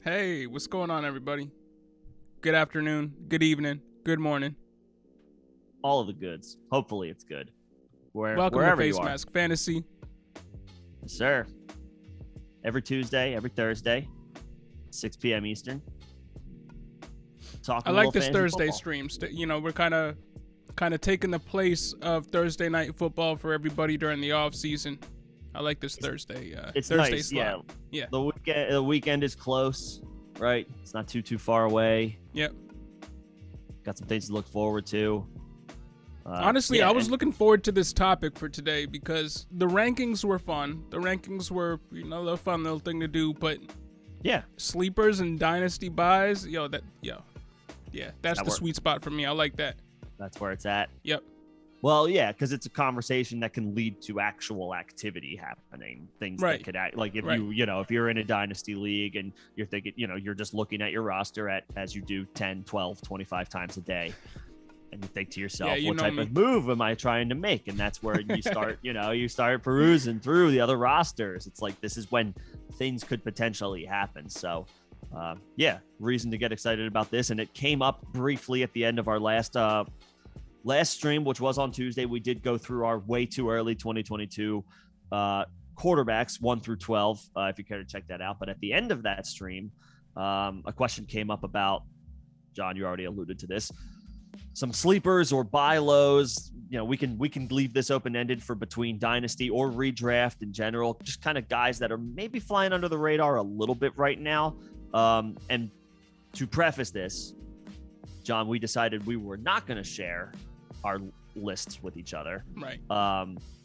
Hey, what's going on, everybody? Good afternoon, good evening, good morning. All of the goods. Hopefully it's good. Welcome to Face Mask Fantasy. Yes, sir. Every Tuesday, every Thursday, 6 p.m. Eastern. I like this Thursday stream. You know, we're kind of taking the place of Thursday night football for everybody during the off season. I like this Thursday. It's Thursday nice, slot. Yeah. The weekend is close, right? It's not too far away. Yep. Got some things to look forward to. Honestly, I was looking forward to this topic for today because the rankings were fun. The rankings were, a fun little thing to do. But yeah, Sleepers and Dynasty Buys, that's the sweet spot for me. I like that. That's where it's at. Yep. Well, yeah, because it's a conversation that can lead to actual activity happening. Things that could act like if if you're in a dynasty league and you're thinking, you're just looking at your roster as you do 10, 12, 25 times a day. And you think to yourself, what type of move am I trying to make? And that's where you start, you start perusing through the other rosters. It's like, this is when things could potentially happen. So, reason to get excited about this. And it came up briefly at the end of our last stream, which was on Tuesday. We did go through our way too early 2022 quarterbacks 1 through 12, if you care to check that out. But at the end of that stream, a question came up about, John, you already alluded to this, some sleepers or buy lows. We can leave this open-ended for between dynasty or redraft in general, just kind of guys that are maybe flying under the radar a little bit right now. And to preface this, John, we decided we were not going to share our lists with each other. Right.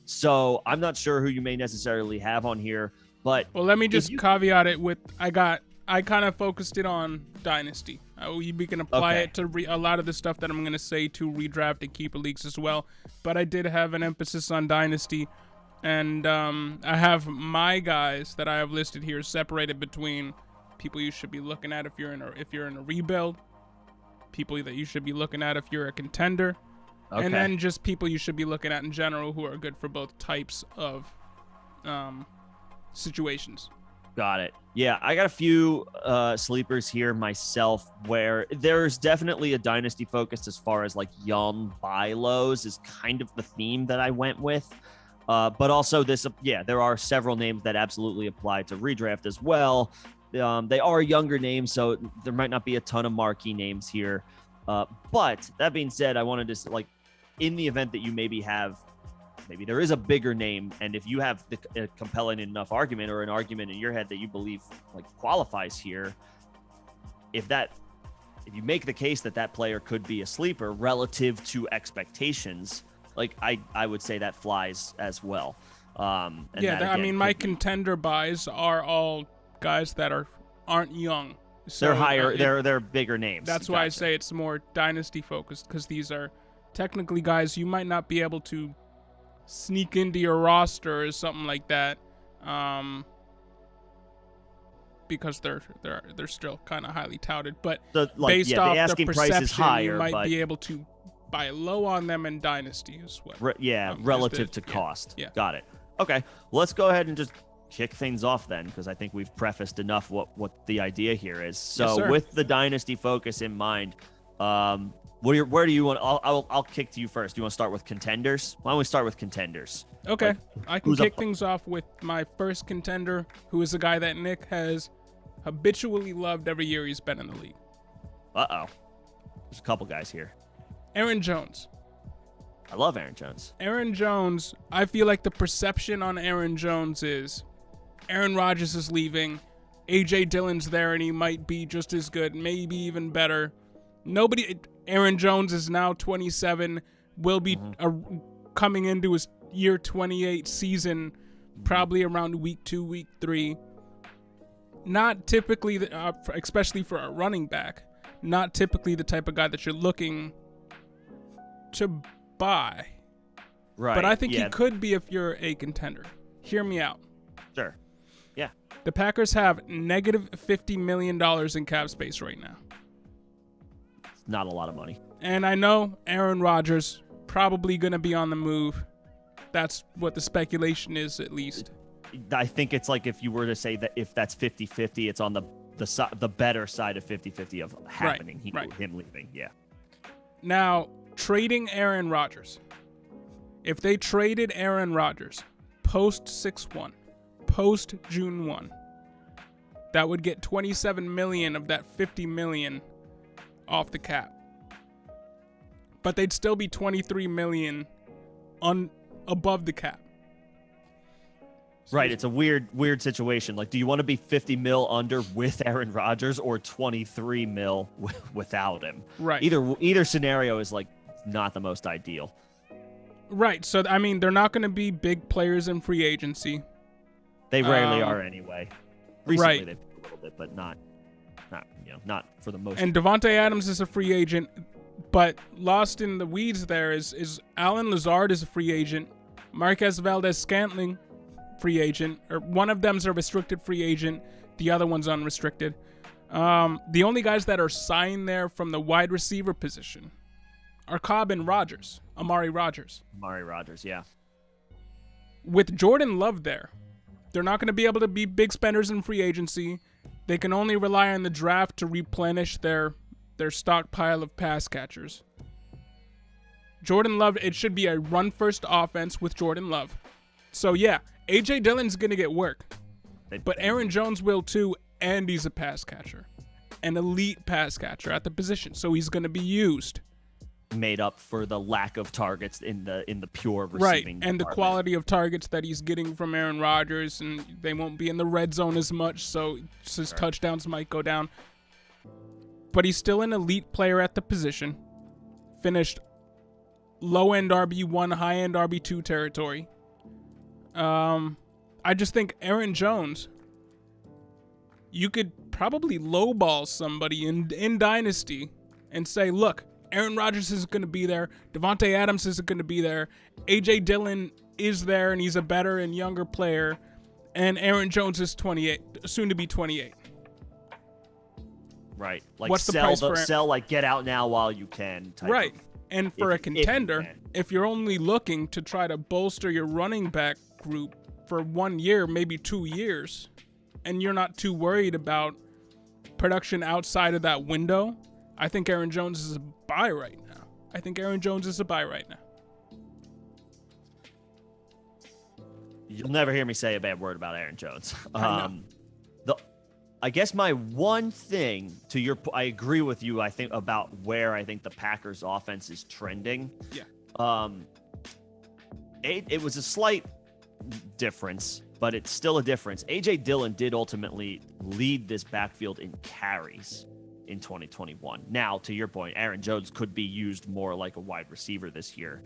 So I'm not sure who you may necessarily have on here, but let me just caveat it with I kind of focused it on dynasty. We can apply it to a lot of the stuff that I'm going to say to redraft and keeper leagues as well. But I did have an emphasis on dynasty, and I have my guys that I have listed here separated between people you should be looking at if you're in a rebuild, people that you should be looking at if you're a contender, and then just people you should be looking at in general who are good for both types of situations. Got it. Yeah, I got a few sleepers here myself where there's definitely a dynasty focus as far as like young buy lows is kind of the theme that I went with. But also there are several names that absolutely apply to redraft as well. They are younger names, so there might not be a ton of marquee names here. But that being said, I wanted to in the event that you maybe there is a bigger name, and if you have a compelling enough argument or an argument in your head that you believe qualifies here, if you make the case that player could be a sleeper relative to expectations, I would say that flies as well. My contender buys are all guys that aren't young. So, they're higher. They're bigger names. That's why I say it's more dynasty focused, because these are technically guys you might not be able to sneak into your roster or something like that, because they're still kind of highly touted. But based off the perception, you might be able to buy low on them in dynasty as well. Relative to cost. Yeah. Got it. Okay, well, let's go ahead and just kick things off then, because I think we've prefaced enough what the idea here is. So with the dynasty focus in mind, where do you want? I'll kick to you first. Do you want to start with contenders? Why don't we start with contenders? Okay, I can kick things off with my first contender, who is a guy that Nick has habitually loved every year he's been in the league. There's a couple guys here. Aaron Jones. I love Aaron Jones. Aaron Jones, I feel like the perception on Aaron Jones is Aaron Rodgers is leaving. A.J. Dillon's there, and he might be just as good, maybe even better. Aaron Jones is now 27, will be coming into his year 28 season, probably around week 2, week 3. Not typically, especially for a running back, not typically the type of guy that you're looking to buy. Right. But I think he could be if you're a contender. Hear me out. Sure. Yeah. The Packers have negative $50 million in cap space right now. It's not a lot of money. And I know Aaron Rodgers probably going to be on the move. That's what the speculation is, at least. I think it's like if you were to say that if that's 50-50, it's on the better side of 50-50 of happening. Him leaving. Yeah. Now, trading Aaron Rodgers. If they traded Aaron Rodgers post 6-1, post June 1, that would get $27 million of that $50 million off the cap. But they'd still be $23 million above the cap. Right, it's a weird situation. Like, do you want to be 50 mil under with Aaron Rodgers or 23 mil without him? Right. Either scenario is like not the most ideal. Right. So I mean, they're not going to be big players in free agency. They rarely are anyway. Recently right. they've been a little bit, but not for the most. And Devontae Adams is a free agent, but lost in the weeds there is Alan Lazard is a free agent. Marquez Valdez-Scantling, free agent, or one of them's a restricted free agent, the other one's unrestricted. The only guys that are signed there from the wide receiver position are Cobb and Amari Rodgers. Amari Rodgers, yeah. With Jordan Love there, they're not going to be able to be big spenders in free agency. They can only rely on the draft to replenish their stockpile of pass catchers. Jordan Love, it should be a run-first offense with Jordan Love. So, yeah, A.J. Dillon's going to get work. But Aaron Jones will too, and he's a pass catcher. An elite pass catcher at the position, so he's going to be used. Made up for the lack of targets in the pure receiving right, and department. the quality of targets that he's getting from Aaron Rodgers, and they won't be in the red zone as much, so his touchdowns might go down. But he's still an elite player at the position. Finished low-end RB1, high-end RB2 territory. I just think Aaron Jones, you could probably lowball somebody in Dynasty and say, look, Aaron Rodgers is going to be there. Devontae Adams is going to be there. A.J. Dillon is there, and he's a better and younger player. And Aaron Jones is 28, soon to be 28. Right. Like, what's the price for sell, like, get out now while you can. Right. And for a contender, if you're only looking to try to bolster your running back group for 1 year, maybe 2 years, and you're not too worried about production outside of that window, I think Aaron Jones is a buy right now. You'll never hear me say a bad word about Aaron Jones. I guess my one thing I agree with you. I think about where I think the Packers offense is trending. Yeah. It was a slight difference, but it's still a difference. A.J. Dillon did ultimately lead this backfield in carries in 2021. Now, to your point, Aaron Jones could be used more like a wide receiver this year,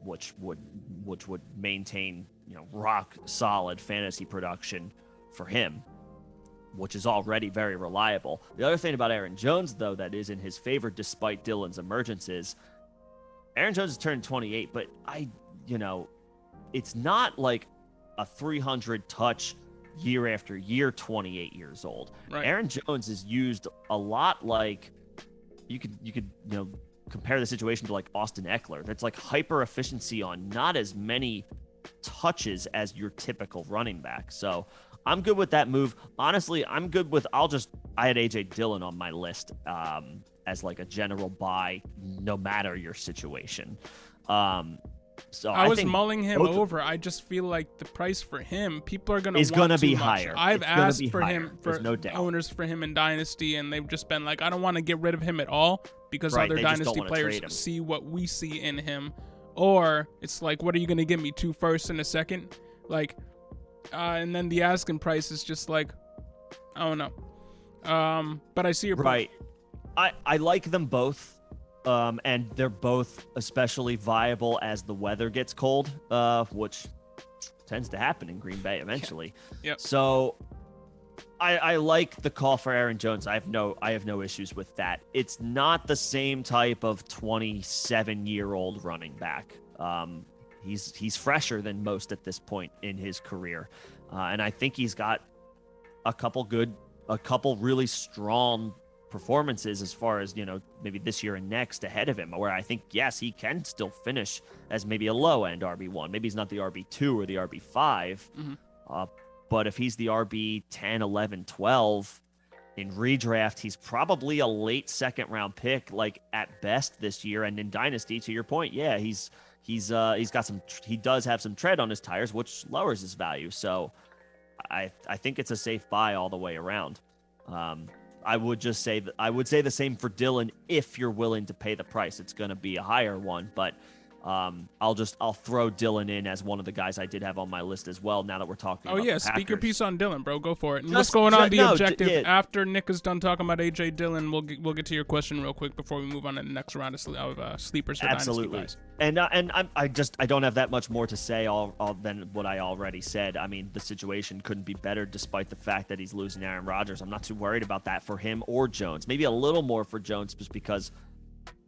which would maintain, rock solid fantasy production for him, which is already very reliable. The other thing about Aaron Jones, though, that is in his favor despite Dillon's emergence is Aaron Jones has turned 28, but it's not like a 300 touch year after year 28 years old. Right. Aaron Jones is used a lot like you could compare the situation to like Austin Eckler. That's like hyper efficiency on not as many touches as your typical running back. So I'm good with that move. Honestly, I'm good with I had A.J. Dillon on my list as like a general buy no matter your situation. So I was mulling him over. I just feel like the price for him, people are going to be higher. I've asked for him, for no doubt. owners for him in Dynasty, and they've just been like, I don't want to get rid of him at all, because Right, other they just don't dynasty wanna players trade him. see what we see in him, or it's like, what are you gonna give me, 2 firsts and a second? Like, and then the asking price is just like, I don't know. But I see your point. Right. I like them both. And they're both especially viable as the weather gets cold, which tends to happen in Green Bay eventually. Yep. So I like the call for Aaron Jones. I have no issues with that. It's not the same type of 27-year-old running back. He's fresher than most at this point in his career. And I think he's got a couple really strong performances as far as, maybe this year and next ahead of him, where I think, yes, he can still finish as maybe a low-end RB1. Maybe he's not the RB2 or the RB5, but if he's the RB10, 11, 12 in redraft, he's probably a late second-round pick, like at best this year. And in Dynasty, to your point, yeah, he does have some tread on his tires, which lowers his value. So I think it's a safe buy all the way around. I would say the same for Dylan if you're willing to pay the price. It's going to be a higher one, but I'll throw Dylan in as one of the guys I did have on my list as well. Now that we're talking, oh about yeah, the speak your Packers. piece on Dylan, bro. Go for it. And what's going on the objective? After Nick is done talking about AJ Dillon, we'll get to your question real quick before we move on to the next round of Sleepers or Dynasty Buys. And I don't have that much more to say than what I already said. I mean, the situation couldn't be better despite the fact that he's losing Aaron Rodgers. I'm not too worried about that for him or Jones. Maybe a little more for Jones just because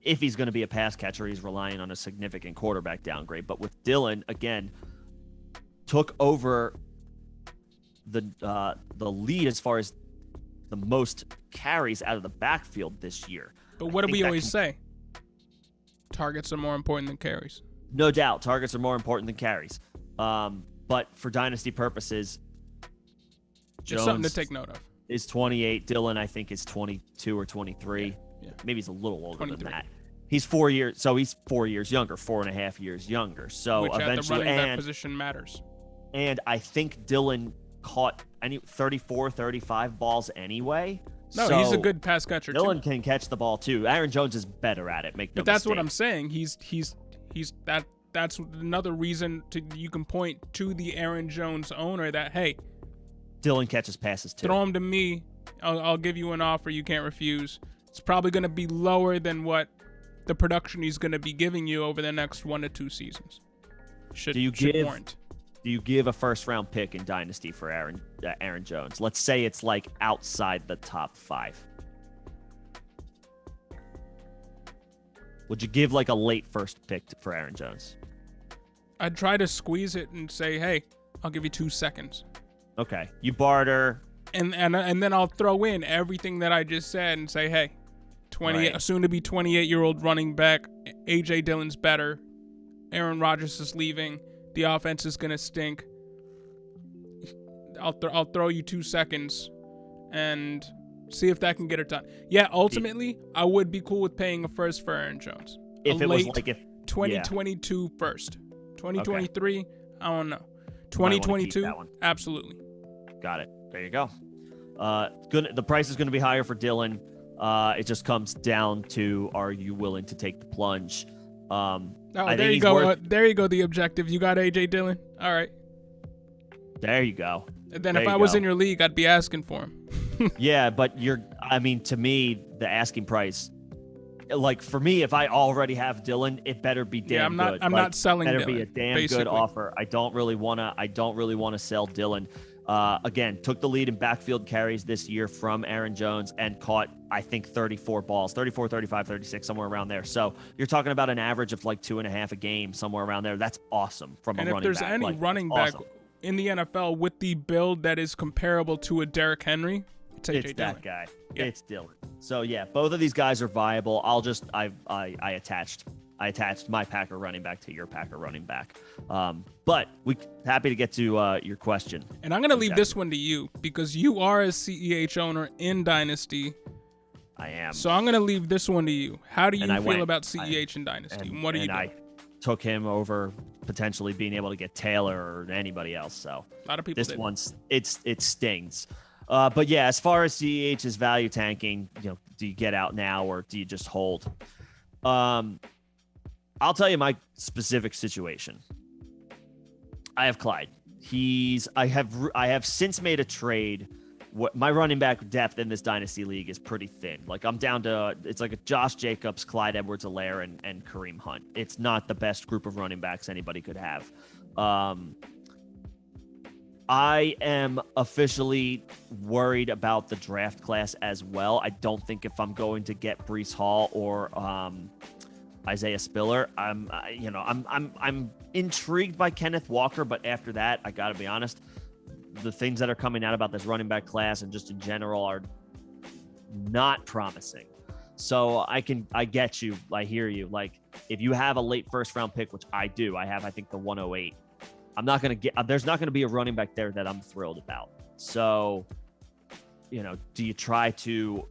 if he's going to be a pass catcher, he's relying on a significant quarterback downgrade. But with Dylan, again, took over the lead as far as the most carries out of the backfield this year. But what do we always say? Targets are more important than carries. No doubt, targets are more important than carries. But for dynasty purposes, Jones it's something to take note of. Is 28. Dylan, I think, is 22 or 23. Yeah. Maybe he's a little older 23. than that. He's 4 years, so he's 4 years younger, 4.5 years younger. So which eventually, at the running back position matters. And I think Dylan caught 34, 35 balls anyway. No, so he's a good pass catcher. Dylan can catch the ball too. Aaron Jones is better at it. Make no But that's mistake. what I'm saying. That's another reason you can point to the Aaron Jones owner that, hey, Dylan catches passes too. Throw him to me. I'll give you an offer you can't refuse. It's probably going to be lower than what the production he's going to be giving you over the next 1 to 2 seasons. Should warrant. Do you give a first-round pick in Dynasty for Aaron Jones? Let's say it's like outside the top 5. Would you give like a late first pick for Aaron Jones? I'd try to squeeze it and say, hey, I'll give you 2 seconds. Okay. You barter. And then I'll throw in everything that I just said and say, hey, a soon-to-be 28-year-old running back, A.J. Dillon's better. Aaron Rodgers is leaving. The offense is going to stink. I'll throw you 2 seconds and see if that can get it done. Yeah, ultimately, I would be cool with paying a first for Aaron Jones. If it was like 2022 first. 2023, okay. I don't know. 2022, absolutely. Got it. There you go. The price is going to be higher for Dylan. It just comes down to, are you willing to take the plunge? There you go. There you go. The objective. You got AJ Dillon. All right. There you go. And then if I was in your league, I'd be asking for him. Yeah, but to me, the asking price, like for me, if I already have Dylan, it better be damn good. I'm not selling Dylan. Better be a damn good offer. I don't really want to sell Dylan. Again, took the lead in backfield carries this year from Aaron Jones and caught, I think, 34 balls, 34, 35, 36, somewhere around there. So you're talking about an average of like 2.5 a game, somewhere around there. That's awesome from a running back. And if there's any running back in the NFL with the build that is comparable to a Derrick Henry, it's AJ Dillon. That guy. Yeah. It's Dylan. So yeah, both of these guys are viable. I attached my Packer running back to your Packer running back. But we happy to get to your question. And I'm going to leave this one to you because you are a CEH owner in Dynasty. I am. So I'm going to leave this one to you. How do you feel about CEH in Dynasty? And what do you do? I took him over potentially being able to get Taylor or anybody else. So a lot of people it stings. But yeah, as far as CEH's value tanking, do you get out now or do you just hold? I'll tell you my specific situation. I have Clyde. I have since made a trade. My running back depth in this dynasty league is pretty thin. Like I'm down to, it's like a Josh Jacobs, Clyde Edwards-Helaire, and Kareem Hunt. It's not the best group of running backs anybody could have. I am officially worried about the draft class as well. I don't think if I'm going to get Breece Hall or Isaiah Spiller, I'm intrigued by Kenneth Walker, but after that, I got to be honest, the things that are coming out about this running back class and just in general are not promising. So I get you. I hear you. Like if you have a late first round pick, which I do, I think the 108. There's not going to be a running back there that I'm thrilled about. So, do you try to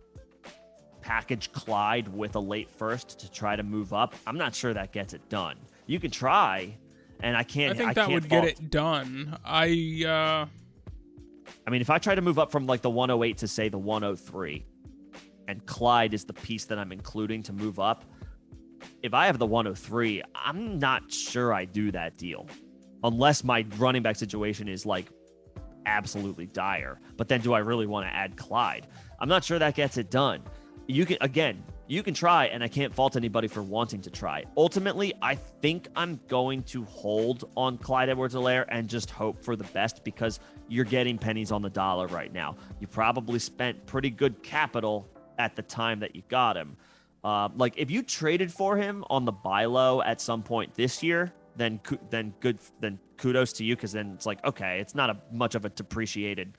package Clyde with a late first to try to move up? I'm not sure that gets it done. You can try, and I think that would get it done. I mean, if I try to move up from like the 108 to say the 103, and Clyde is the piece that I'm including to move up, if I have the 103, I'm not sure I do that deal. Unless my running back situation is like absolutely dire. But then do I really want to add Clyde? I'm not sure that gets it done. You can try, and I can't fault anybody for wanting to try. Ultimately, I think I'm going to hold on Clyde Edwards-Helaire and just hope for the best because you're getting pennies on the dollar right now. You probably spent pretty good capital at the time that you got him. Like if you traded for him on the buy low at some point this year, then kudos to you, because then it's like, okay, it's not much of a depreciated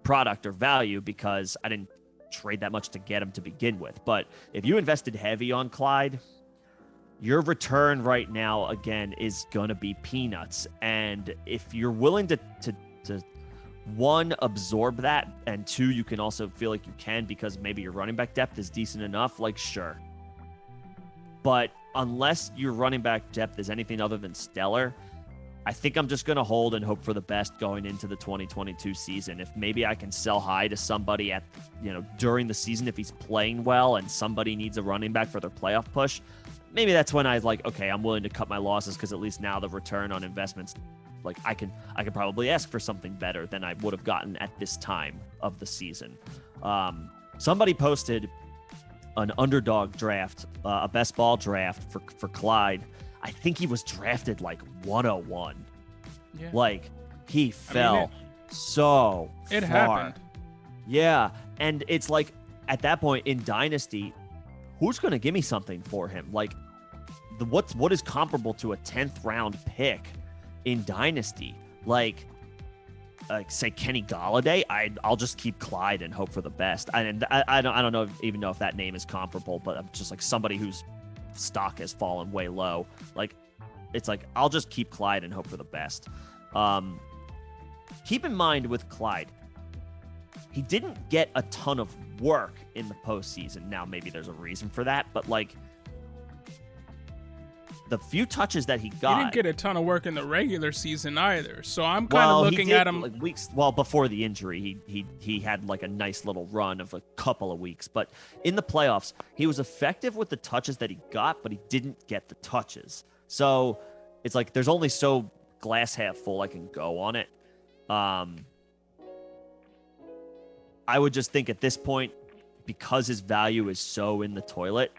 product or value because I didn't trade that much to get him to begin with. But if you invested heavy on Clyde, your return right now, again, is going to be peanuts. And if you're willing to one, absorb that, and two, you can also feel like you can because maybe your running back depth is decent enough, like sure. But unless your running back depth is anything other than stellar, I think I'm just going to hold and hope for the best going into the 2022 season. If maybe I can sell high to somebody during the season, if he's playing well and somebody needs a running back for their playoff push, maybe that's when I okay, I'm willing to cut my losses because at least now the return on investments, like I can probably ask for something better than I would have gotten at this time of the season. Somebody posted an underdog draft, a best ball draft for Clyde. I think he was drafted like 101. Yeah. Like he fell so far. It happened. Yeah. And it's like at that point in Dynasty, who's going to give me something for him? Like what is comparable to a 10th round pick in Dynasty? Like say Kenny Golladay, I'll just keep Clyde and hope for the best. And I don't even know if that name is comparable, but I'm just like somebody whose stock has fallen way low. Like it's like I'll just keep Clyde and hope for the best. Keep in mind with Clyde, he didn't get a ton of work in the postseason. Now maybe there's a reason for that, but like the few touches that he got, he didn't get a ton of work in the regular season either. So I'm kind of looking at him like weeks. Well, before the injury, he had like a nice little run of a couple of weeks. But in the playoffs, he was effective with the touches that he got, but he didn't get the touches. So it's like there's only so glass half full I can go on it. I would just think at this point, because his value is so in the toilet,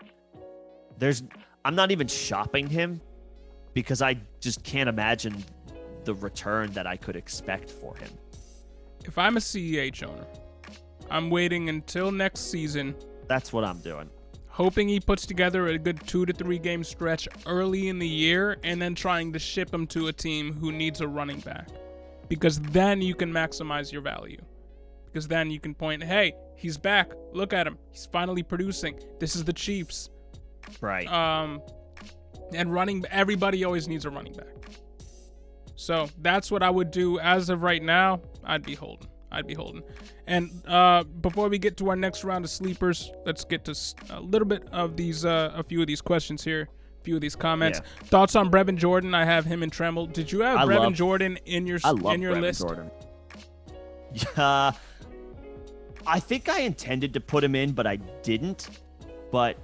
I'm not even shopping him because I just can't imagine the return that I could expect for him. If I'm a CEH owner, I'm waiting until next season. That's what I'm doing. Hoping he puts together a good 2 to 3 game stretch early in the year and then trying to ship him to a team who needs a running back. Because then you can maximize your value. Because then you can point, hey, he's back. Look at him. He's finally producing. This is the Chiefs. Right. And everybody always needs a running back. So that's what I would do as of right now. I'd be holding. And before we get to our next round of sleepers, let's get to a little bit of these, a few of these questions here, a few of these comments. Yeah. Thoughts on Brevin Jordan? I have him in Tremble. Did you have Brevin Jordan in your list? Jordan. Yeah. I think I intended to put him in, but I didn't. But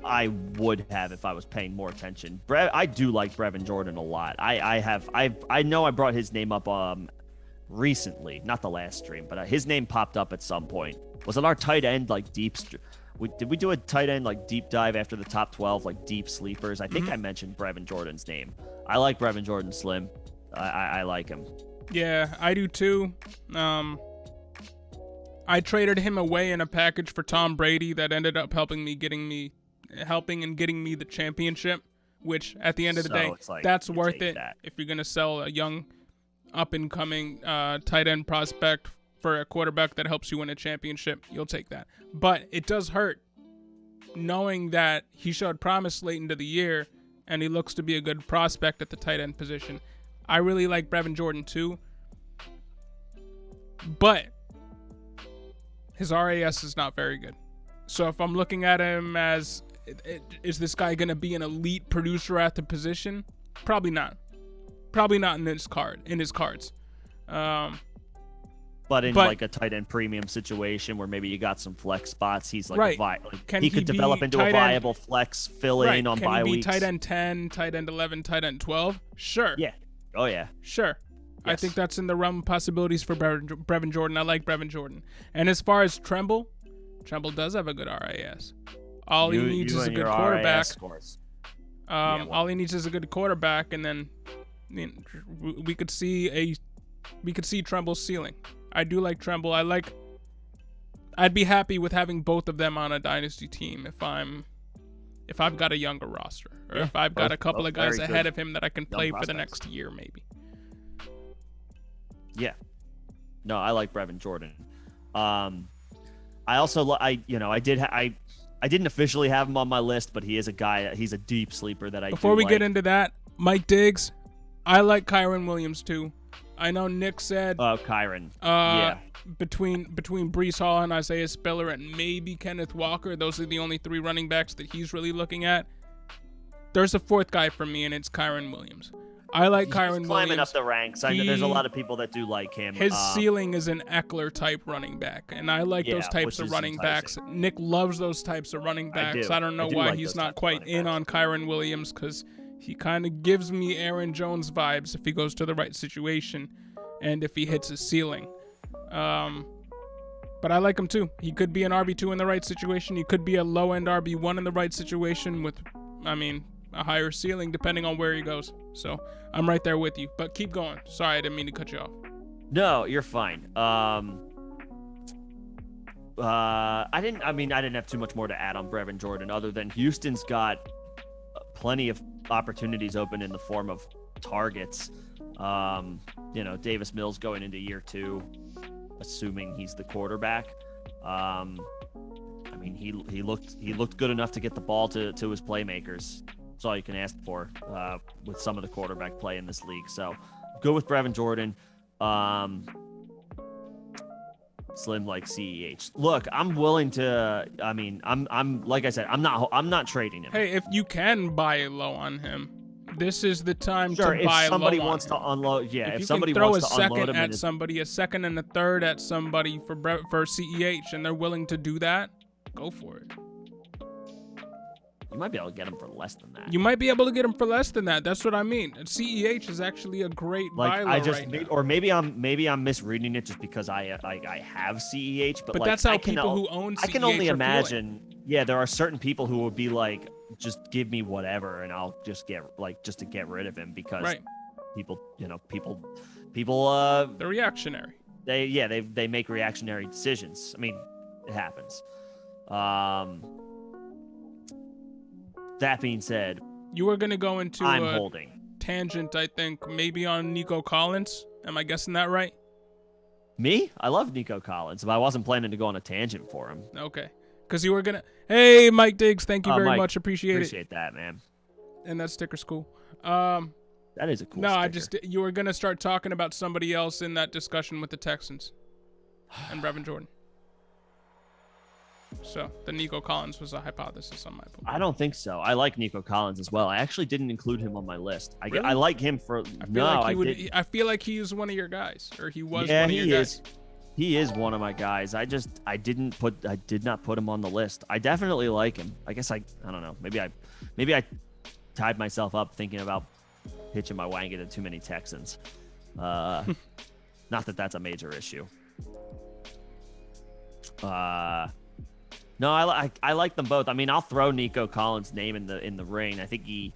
I would have if I was paying more attention. I do like Brevin Jordan a lot. I know I brought his name up recently, not the last stream, but his name popped up at some point. Was it our tight end like deep? Did we do a tight end like deep dive after the top 12 like deep sleepers? I think I mentioned Brevin Jordan's name. I like Brevin Jordan Slim. I like him. Yeah, I do too. I traded him away in a package for Tom Brady that ended up helping and getting me the championship, which at the end of the day, that's worth it. If you're going to sell a young up-and-coming tight end prospect for a quarterback that helps you win a championship, you'll take that. But it does hurt knowing that he showed promise late into the year and he looks to be a good prospect at the tight end position. I really like Brevin Jordan too, but his RAS is not very good. So if I'm looking at him as, is this guy going to be an elite producer at the position? Probably not. Probably not in his cards. But in like a tight end premium situation where maybe you got some flex spots, he's like, he could develop into a viable flex fill-in on bye weeks. Can he be tight end 10, tight end 11, tight end 12? Sure. Yeah. Oh, yeah. Sure. Yes. I think that's in the realm of possibilities for Brevin Jordan. I like Brevin Jordan. And as far as Tremble does have a good RAS. All he needs is a good quarterback. All he needs is a good quarterback, and then we could see Tremble's ceiling. I do like Tremble. I'd be happy with having both of them on a dynasty team if I've got a younger roster, or if I've got a couple of guys ahead of him that I can play for the next year, maybe. Yeah. No, I like Brevin Jordan. I also I didn't officially have him on my list, but he is a guy. He's a deep sleeper that I. Before we get into that, Mike Diggs, I like Kyren Williams too. I know Nick said. Kyren. Yeah. Between Breece Hall and Isaiah Spiller and maybe Kenneth Walker, those are the only three running backs that he's really looking at. There's a fourth guy for me, and it's Kyren Williams. I like Kyren Williams. Climbing up the ranks. I know there's a lot of people that do like him. His ceiling is an Eckler type running back, and I like those types of running backs. Nick loves those types of running backs. I don't know why he's not quite in on Kyren Williams, because he kind of gives me Aaron Jones vibes if he goes to the right situation and if he hits his ceiling. But I like him too. He could be an RB2 in the right situation. He could be a low-end RB1 in the right situation with, a higher ceiling depending on where he goes. So I'm right there with you. But keep going. Sorry, I didn't mean to cut you off. No, you're fine. I didn't have too much more to add on Brevin Jordan other than Houston's got plenty of opportunities open in the form of targets. Davis Mills going into year 2, assuming he's the quarterback. He looked good enough to get the ball to his playmakers. That's all you can ask for with some of the quarterback play in this league. So go with Brevin Jordan. Slim like CEH. Look, I'm willing to. I'm like I said, I'm not trading him. Hey, if you can buy low on him, this is the time to buy low on him. Sure, if somebody wants to unload, if somebody wants to unload him, a second and a third at somebody for CEH, and they're willing to do that, go for it. You might be able to get him for less than that. You might be able to get him for less than that. That's what I mean. CEH is actually a great buy low right now. Or maybe I'm misreading it just because I have CEH, but that's how people who own CEH I can only imagine. Yeah, there are certain people who would be like, just give me whatever, and I'll just get to get rid of him because people, they're reactionary. They make reactionary decisions. It happens. That being said, you were going to go into a holding tangent, I think, maybe on Nico Collins. Am I guessing that right? Me? I love Nico Collins, but I wasn't planning to go on a tangent for him. Okay. Because you were going to... Hey, Mike Diggs, thank you very much. Appreciate that, man. And that sticker's cool. That is a cool sticker. You were going to start talking about somebody else in that discussion with the Texans and Brevin Jordan. So the Nico Collins was a hypothesis on my part. I don't think so. I like Nico Collins as well. I actually didn't include him on my list. Really? I like him for I feel like he was one of your guys, or he was one of your guys. He is one of my guys. I did not put him on the list. I definitely like him. I guess I don't know. Maybe I tied myself up thinking about hitching my wagon to too many Texans. Not that that's a major issue. No, I like them both. I mean, I'll throw Nico Collins' name in the ring. I think he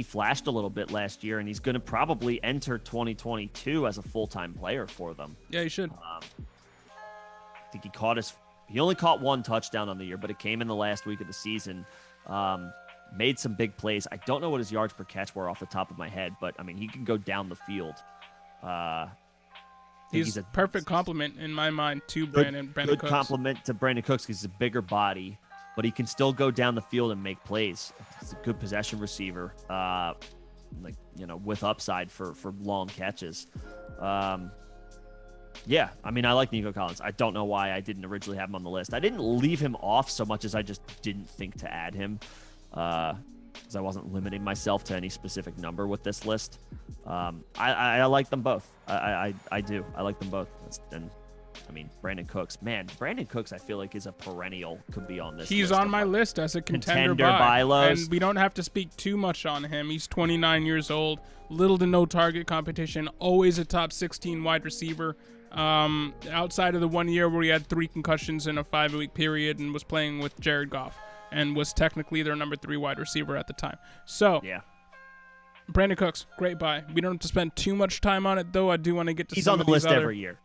flashed a little bit last year, and he's going to probably enter 2022 as a full-time player for them. Yeah, he should. I think he only caught one touchdown on the year, but it came in the last week of the season. Made some big plays. I don't know what his yards per catch were off the top of my head, but I mean, he can go down the field. He's a perfect compliment in my mind to Brandon Cooks. Good compliment to Brandon Cooks because he's a bigger body, but he can still go down the field and make plays. He's a good possession receiver, with upside for long catches. Yeah, I mean, I like Nico Collins. I don't know why I didn't originally have him on the list. I didn't leave him off so much as I just didn't think to add him because I wasn't limiting myself to any specific number with this list. I like them both. I do. I like them both. And I mean, Brandon Cooks, I feel like is a perennial, could be on this list. He's on my list as a contender buy. And we don't have to speak too much on him. He's 29 years old, little to no target competition, always a top 16 wide receiver. Outside of the 1 year where he had 3 concussions in a 5-week period and was playing with Jared Goff and was technically their number 3 wide receiver at the time. So, yeah. Brandon Cooks, great buy. We don't have to spend too much time on it, though. I do want to get to some of these other... He's on the list every year.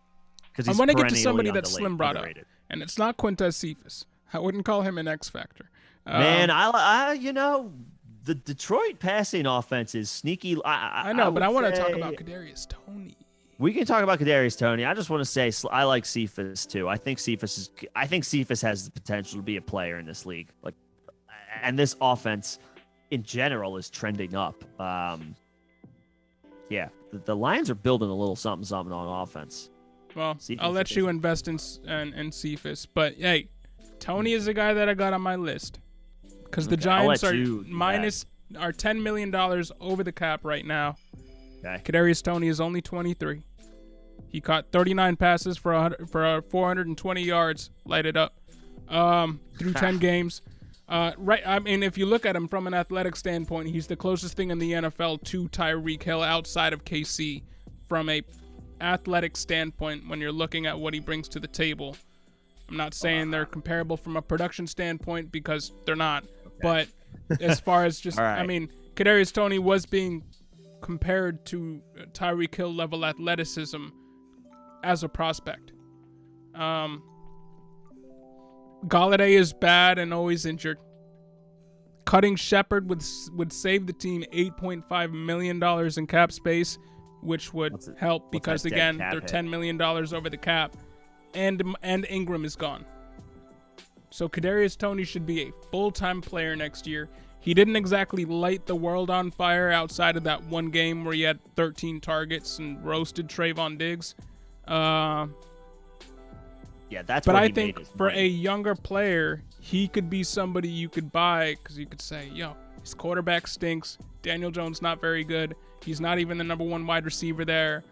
I want to get to somebody that Slim brought up, and it's not Quintez Cephas. I wouldn't call him an X factor. Man, the Detroit passing offense is sneaky. I know, but I want to talk about Kadarius Toney. We can talk about Kadarius Toney. I just want to say I like Cephas too. I think Cephas has the potential to be a player in this league. And this offense in general is trending up. The Lions are building a little something on offense. Well, Cephas, I'll let you invest in Cephas, but hey, Toney is the guy that I got on my list because the Giants are $10 million over the cap right now. Okay. Kadarius Toney is only 23. He caught 39 passes for 420 yards, lighted up, through 10 games. Right. I mean, if you look at him from an athletic standpoint, he's the closest thing in the NFL to Tyreek Hill outside of KC from a athletic standpoint when you're looking at what he brings to the table. I'm not saying they're comparable from a production standpoint because they're not. Okay. But as far as just, right. I mean, Kadarius Toney was being compared to Tyreek Hill level athleticism as a prospect. Galladay is bad and always injured. Cutting Shepard would save the team $8.5 million in cap space, which would help because, again, they're $10 million over the cap, and Ingram is gone. So Kadarius Toney should be a full-time player next year. He didn't exactly light the world on fire outside of that one game where he had 13 targets and roasted Trayvon Diggs. That's. But I think for a younger player, he could be somebody you could buy because you could say, his quarterback stinks. Daniel Jones not very good. He's not even the number 1 wide receiver there.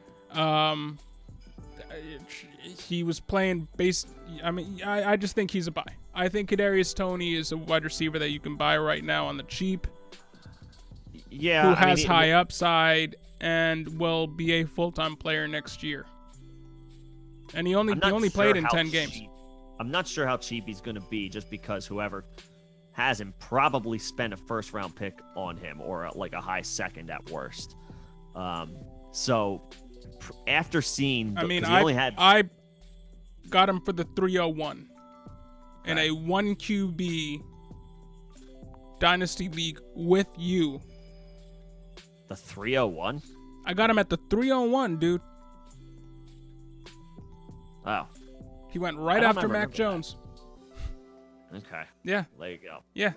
He was playing base. I mean, I just think he's a buy. I think Kadarius Toney is a wide receiver that you can buy right now on the cheap. Yeah, who has high upside and will be a full-time player next year. And he only played in 10 games. I'm not sure how cheap he's going to be just because whoever has him probably spent a first-round pick on him or a high second at worst. So after seeing... I got him for the 301 in a 1 QB Dynasty League with you. The 301? I got him at the 301, dude. Oh. He went right after Mac Jones. Okay. Yeah. There you go. Yeah.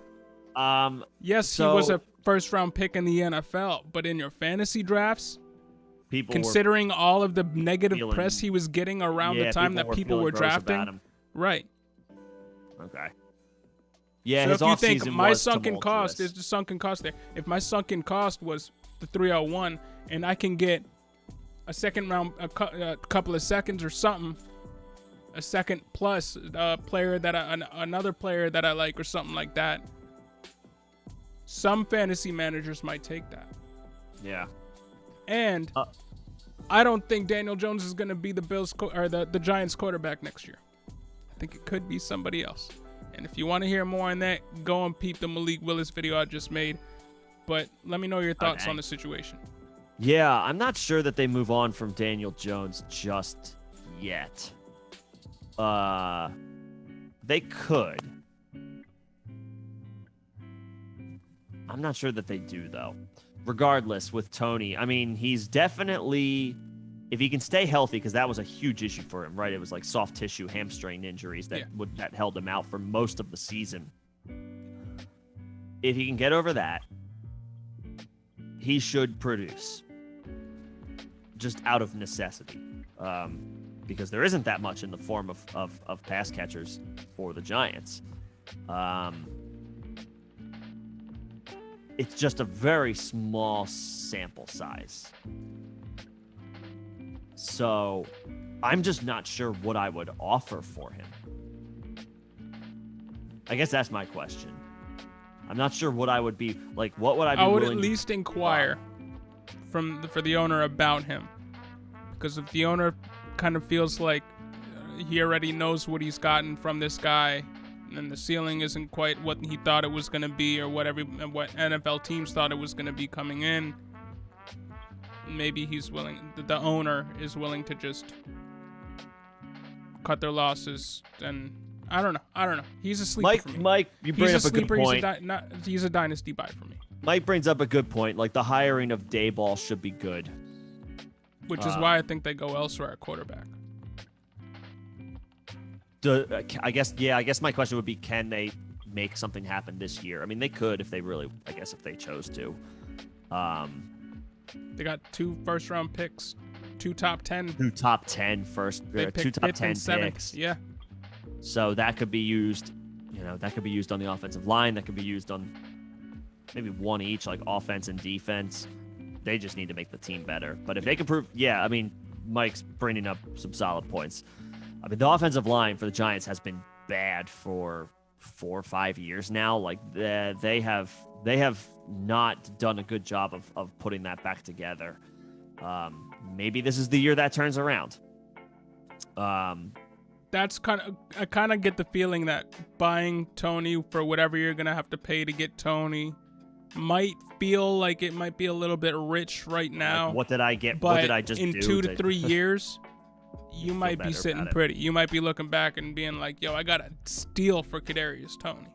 Yes, he was a first-round pick in the NFL, but in your fantasy drafts, considering all of the negative press he was getting around the time that people were drafting, right? Okay. Yeah. So if you think my sunken cost is the sunken cost there, if my sunken cost was the 301 and I can get a second round, a couple of seconds or something, a second plus player that another player that I like or something like that. Some fantasy managers might take that. Yeah. And I don't think Daniel Jones is going to be the Bills or the Giants quarterback next year. I think it could be somebody else. And if you want to hear more on that, go and peep the Malik Willis video I just made. But let me know your thoughts on the situation. Yeah, I'm not sure that they move on from Daniel Jones just yet. They could. I'm not sure that they do, though. Regardless, with Tony, I mean, he's definitely, if he can stay healthy, because that was a huge issue for him, right? It was like soft tissue hamstring injuries that held him out for most of the season. If he can get over that, he should produce, just out of necessity, because there isn't that much in the form of pass catchers for the Giants. It's just a very small sample size. So I'm just not sure what I would offer for him. I guess that's my question. I'm not sure what I would be like. What would I be? I would at least inquire for the owner about him, because if the owner kind of feels like he already knows what he's gotten from this guy, and the ceiling isn't quite what he thought it was going to be, or what NFL teams thought it was going to be coming in, maybe he's willing. The owner is willing to just cut their losses. And I don't know. He's a sleeper for me. Mike, you bring up a good point. He's a dynasty buy for me. Mike brings up a good point. Like, the hiring of Dayball should be good, which is why I think they go elsewhere at quarterback. I guess my question would be, can they make something happen this year? I mean, they could if they really, I guess, if they chose to. They got 2 first-round picks, 2 top 10. 2 top 10 first, 2 top 10 picks. Yeah. So that could be used, that could be used on the offensive line. That could be used on maybe one each, like offense and defense. They just need to make the team better. But if they can prove, I mean, Mike's bringing up some solid points. I mean, the offensive line for the Giants has been bad for 4 or 5 years now. Like, they have not done a good job of putting that back together. Maybe this is the year that turns around. That's I kind of get the feeling that buying Tony for whatever you're gonna have to pay to get Tony might feel like it might be a little bit rich right now. Like, what did I get? But what did I just in do? 2 to 3 years, you might be sitting pretty. You might be looking back and being like, "Yo, I got a steal for Kadarius Toney."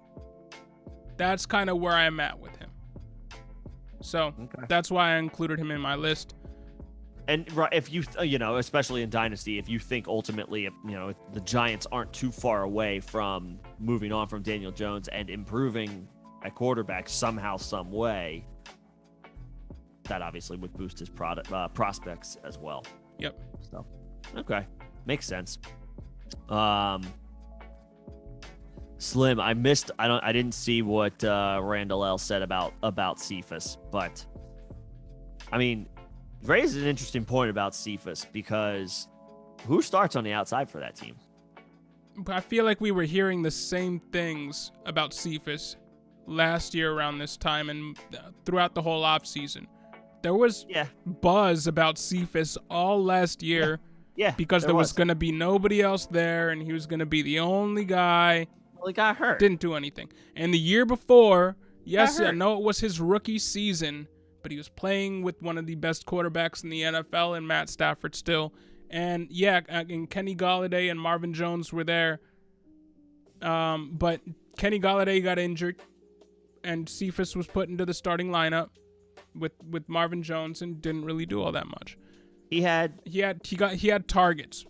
That's kind of where I'm at with him. So that's why I included him in my list. And if you, especially in Dynasty, if you think ultimately, the Giants aren't too far away from moving on from Daniel Jones and improving at quarterback somehow, some way, that obviously would boost his prospects as well. Yep. So, okay, makes sense. Slim, I didn't see what Randall L said about Cephas, but I mean, raises an interesting point about Cephas, because who starts on the outside for that team? I feel like we were hearing the same things about Cephas last year around this time and throughout the whole offseason. There was buzz about Cephas all last year because there was going to be nobody else there, and he was going to be the only guy. Well, he got hurt. Didn't do anything. And the year before, yes, I know it was his rookie season, but he was playing with one of the best quarterbacks in the NFL and Matt Stafford still. And and Kenny Golladay and Marvin Jones were there. But Kenny Golladay got injured, and Cephas was put into the starting lineup with Marvin Jones and didn't really do all that much. He had targets,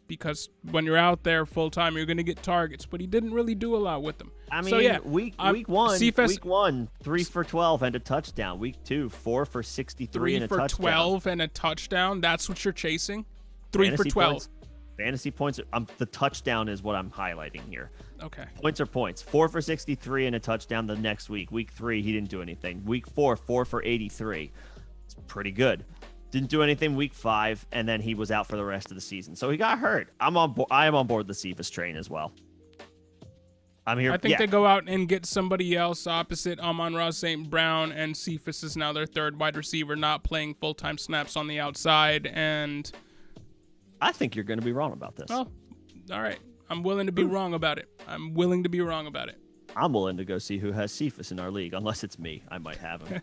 because when you're out there full time, you're going to get targets, but he didn't really do a lot with them. I mean, week one, 3 for 12 and a touchdown. Week 2, 4 for 63 and a touchdown. 3 for 12 and a touchdown. That's what you're chasing. 3 for 12. Fantasy points. The touchdown is what I'm highlighting here. Okay. Points are points. 4 for 63 and a touchdown the next week. Week 3, he didn't do anything. Week 4, 4 for 83. It's pretty good. Didn't do anything week 5, and then he was out for the rest of the season. So he got hurt. I am on board the Cephas train as well. I'm here. I think they go out and get somebody else opposite Amon-Ra St. Brown, and Cephas is now their third wide receiver, not playing full-time snaps on the outside. And I think you're going to be wrong about this. Oh, all right. I'm willing to be wrong about it. I'm willing to go see who has Cephas in our league, unless it's me. I might have him.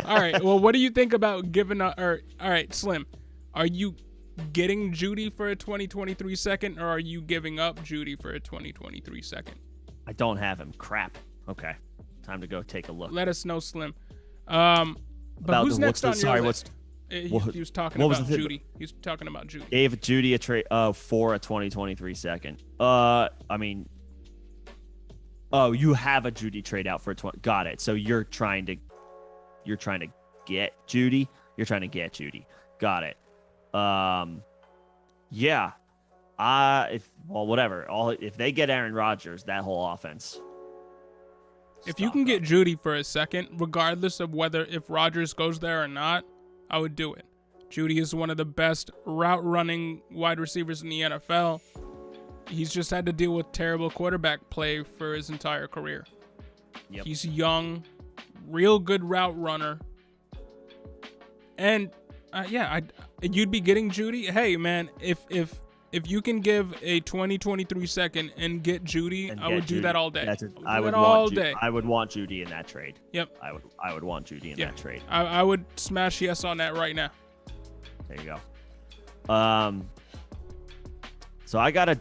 All right. Well, what do you think about giving up? All right, Slim, are you getting Jeudy for a 2023 second, or are you giving up Jeudy for a 2023 second? I don't have him. Crap. Okay. Time to go take a look. Let us know, Slim. But who's next on your list? He was talking about Jeudy. He's talking about Jeudy. Gave Jeudy a trade for a 2023 second. You have a Jeudy trade out for a 20. Got it. So you're trying to get Jeudy. You're trying to get Jeudy. Got it. Yeah. Whatever. If they get Aaron Rodgers, that whole offense. If you can get Jeudy for a second, regardless of if Rodgers goes there or not, I would do it. Jeudy is one of the best route running wide receivers in the NFL. He's just had to deal with terrible quarterback play for his entire career. Yep. He's young, real good route runner. And you'd be getting Jeudy. Hey man, if you can give a 2023 second and get Jeudy, I would do that all day. I would want Jeudy in that trade. Yep. I would want Jeudy in that trade. I would smash yes on that right now. There you go. So I got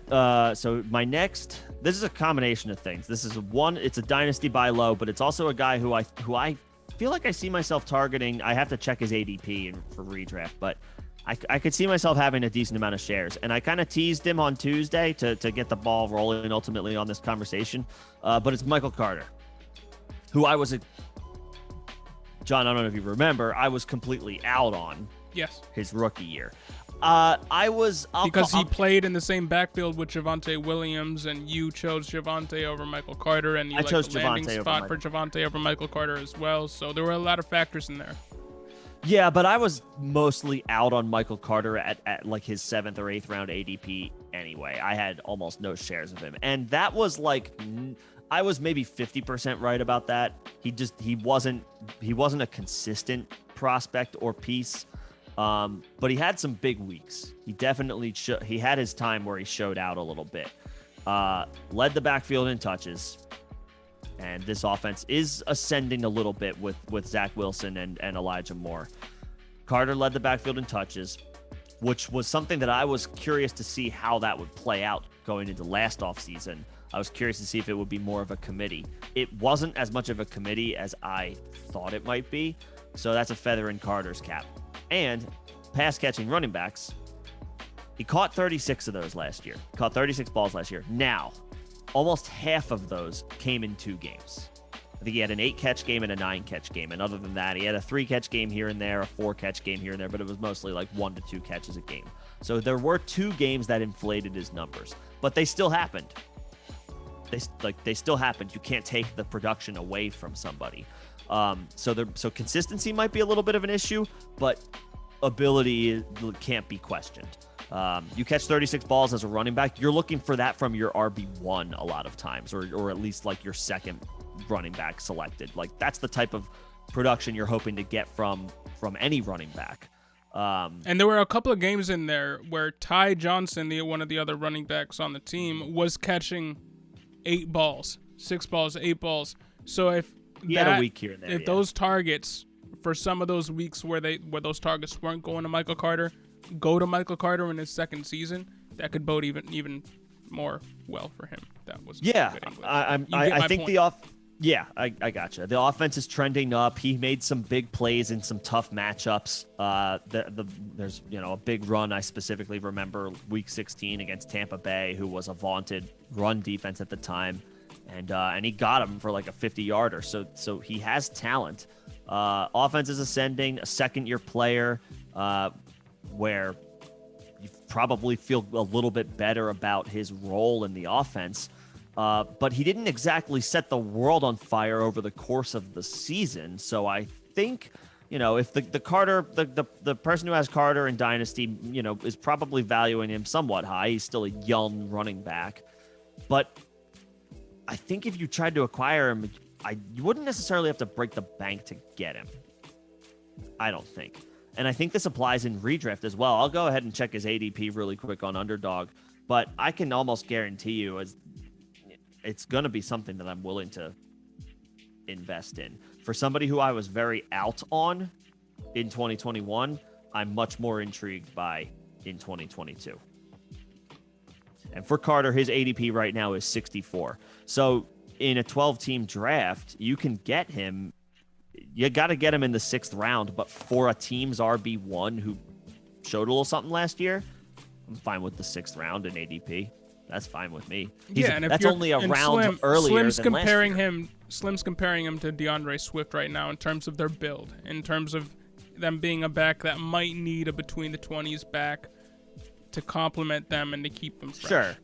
so my next. This is a combination of things. This is it's a dynasty buy low, but it's also a guy who I feel like I see myself targeting. I have to check his ADP for redraft, but I could see myself having a decent amount of shares. And I kind of teased him on Tuesday to get the ball rolling ultimately on this conversation. But it's Michael Carter, who John, I don't know if you remember, I was completely out on his rookie year. Because he played in the same backfield with Javonte Williams, and you chose Javonte over Michael Carter, and you chose the landing spot for Javonte over Michael Carter as well. So there were a lot of factors in there. Yeah, but I was mostly out on Michael Carter at like his 7th or 8th round ADP anyway. I had almost no shares of him. And that was I was maybe 50% right about that. He wasn't a consistent prospect or piece. But he had some big weeks. He definitely he had his time where he showed out a little bit. Led the backfield in touches. And this offense is ascending a little bit with Zach Wilson and Elijah Moore. Carter led the backfield in touches, which was something that I was curious to see how that would play out going into last offseason. I was curious to see if it would be more of a committee. It wasn't as much of a committee as I thought it might be. So that's a feather in Carter's cap. And pass catching running backs, he caught 36 of those last year. Caught 36 balls last year. Now, almost half of those came in 2 games. I think he had an 8-catch game and a 9-catch game. And other than that, he had a 3-catch game here and there, a 4-catch game here and there, but it was mostly like 1 to 2 catches a game. So there were 2 games that inflated his numbers, but they still happened. They still happened. You can't take the production away from somebody. So consistency might be a little bit of an issue, but ability can't be questioned. You catch 36 balls as a running back, you're looking for that from your RB1 a lot of times, or at least like your second running back selected. Like that's the type of production you're hoping to get from any running back. And there were a couple of games in there where Ty Johnson, one of the other running backs on the team, was catching 8 balls, 6 balls, 8 balls. So if he had a week here and there, those targets for some of those weeks where those targets weren't going to Michael Carter, go to Michael Carter in his second season, that could bode even more well for him. That was I think I gotcha. The offense is trending up. He made some big plays in some tough matchups. There's a big run I specifically remember week 16 against Tampa Bay, who was a vaunted run defense at the time, and he got him for like a 50-yarder. So he has talent. Offense is ascending. A second-year player, where you probably feel a little bit better about his role in the offense. But he didn't exactly set the world on fire over the course of the season. So I think, if the Carter, the person who has Carter in Dynasty, is probably valuing him somewhat high. He's still a young running back. But I think if you tried to acquire him, you wouldn't necessarily have to break the bank to get him. I don't think. And I think this applies in redraft as well. I'll go ahead and check his ADP really quick on Underdog. But I can almost guarantee you it's going to be something that I'm willing to invest in. For somebody who I was very out on in 2021, I'm much more intrigued by in 2022. And for Carter, his ADP right now is 64. So in a 12-team draft, you can get him. You got to get him in the 6th round. But for a team's RB1 who showed a little something last year, I'm fine with the 6th round in ADP. That's fine with me. And that's only a round earlier than last year. Slim's comparing him to DeAndre Swift right now in terms of their build, in terms of them being a back that might need a between-the-20s back to complement them and to keep them fresh. Sure.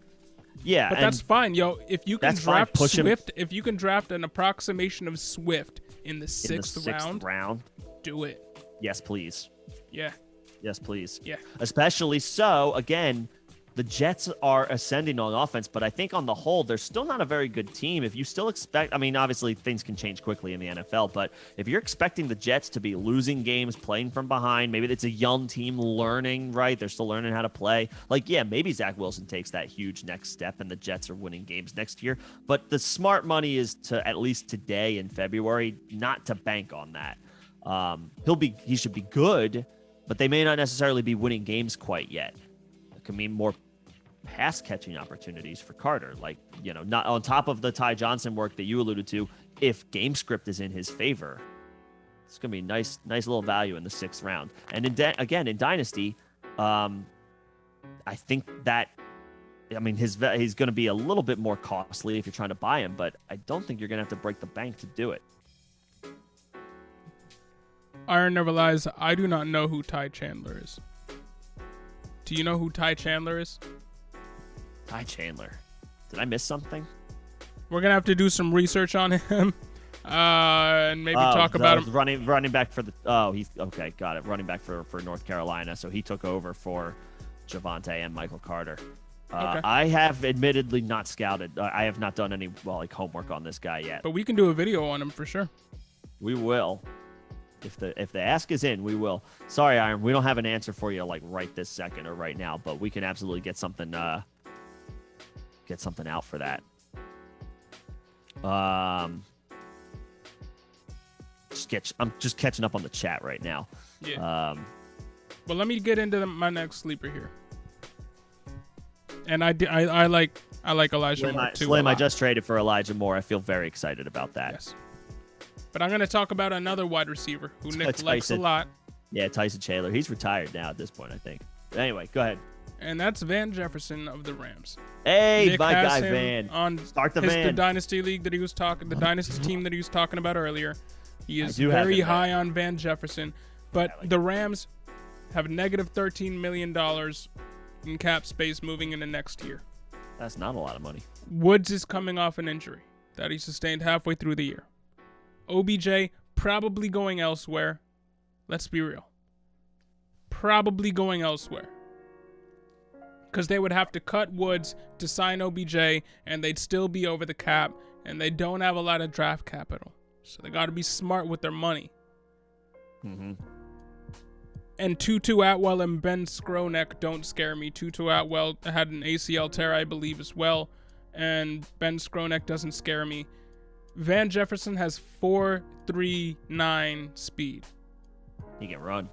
Yeah. But that's fine, yo. If you can draft Swift, if you can draft an approximation of Swift in the 6th round, do it. Yes, please. Yeah. Yes, please. Yeah. Especially so, again, the Jets are ascending on offense, but I think on the whole, they're still not a very good team. If you still expect, obviously things can change quickly in the NFL, but if you're expecting the Jets to be losing games, playing from behind, maybe it's a young team learning, right? They're still learning how to play. Maybe Zach Wilson takes that huge next step and the Jets are winning games next year. But the smart money is to, at least today in February, not to bank on that. He should be good, but they may not necessarily be winning games quite yet. It could mean more pass catching opportunities for Carter, not on top of the Ty Johnson work that you alluded to. If game script is in his favor, it's gonna be nice little value in the 6th round. And in Dynasty, I think that he's gonna be a little bit more costly if you're trying to buy him, but I don't think you're gonna have to break the bank to do it. Iron never lies. I do not know who Ty Chandler is. Do you know who Ty Chandler is? Ty Chandler. Did I miss something? We're going to have to do some research on him and maybe talk about him. Running back for the... Oh, he's... Okay, got it. Running back for North Carolina. So he took over for Javonte and Michael Carter. Okay. I have admittedly not scouted. I have not done any homework on this guy yet. But we can do a video on him for sure. We will. If the ask is in, we will. Sorry, Iron, we don't have an answer for you right this second or right now, but we can absolutely get something out for that. I'm just catching up on the chat right now. Yeah. Well, let me get into my next sleeper here. And I like Elijah Moore too. Slim, I just traded for Elijah Moore. I feel very excited about that. Yes. But I'm going to talk about another wide receiver who Nick likes a lot. Yeah, Tyson Chandler. He's retired now at this point, I think. Anyway, go ahead. And that's Van Jefferson of the Rams. Hey, Nick my guy Van. Start the Van. The dynasty league that he was the dynasty team that he was talking about earlier. He is very high on Van Jefferson. But the Rams have negative $13 million in cap space moving into next year. That's not a lot of money. Woods is coming off an injury that he sustained halfway through the year. OBJ probably going elsewhere. Let's be real. Probably going elsewhere. Because they would have to cut Woods to sign OBJ, and they'd still be over the cap, and they don't have a lot of draft capital. So they got to be smart with their money. Mm-hmm. And Tutu Atwell and Ben Skronek don't scare me. Tutu Atwell had an ACL tear, I believe, as well. And Ben Skronek doesn't scare me. Van Jefferson has 4.39 speed. He can run.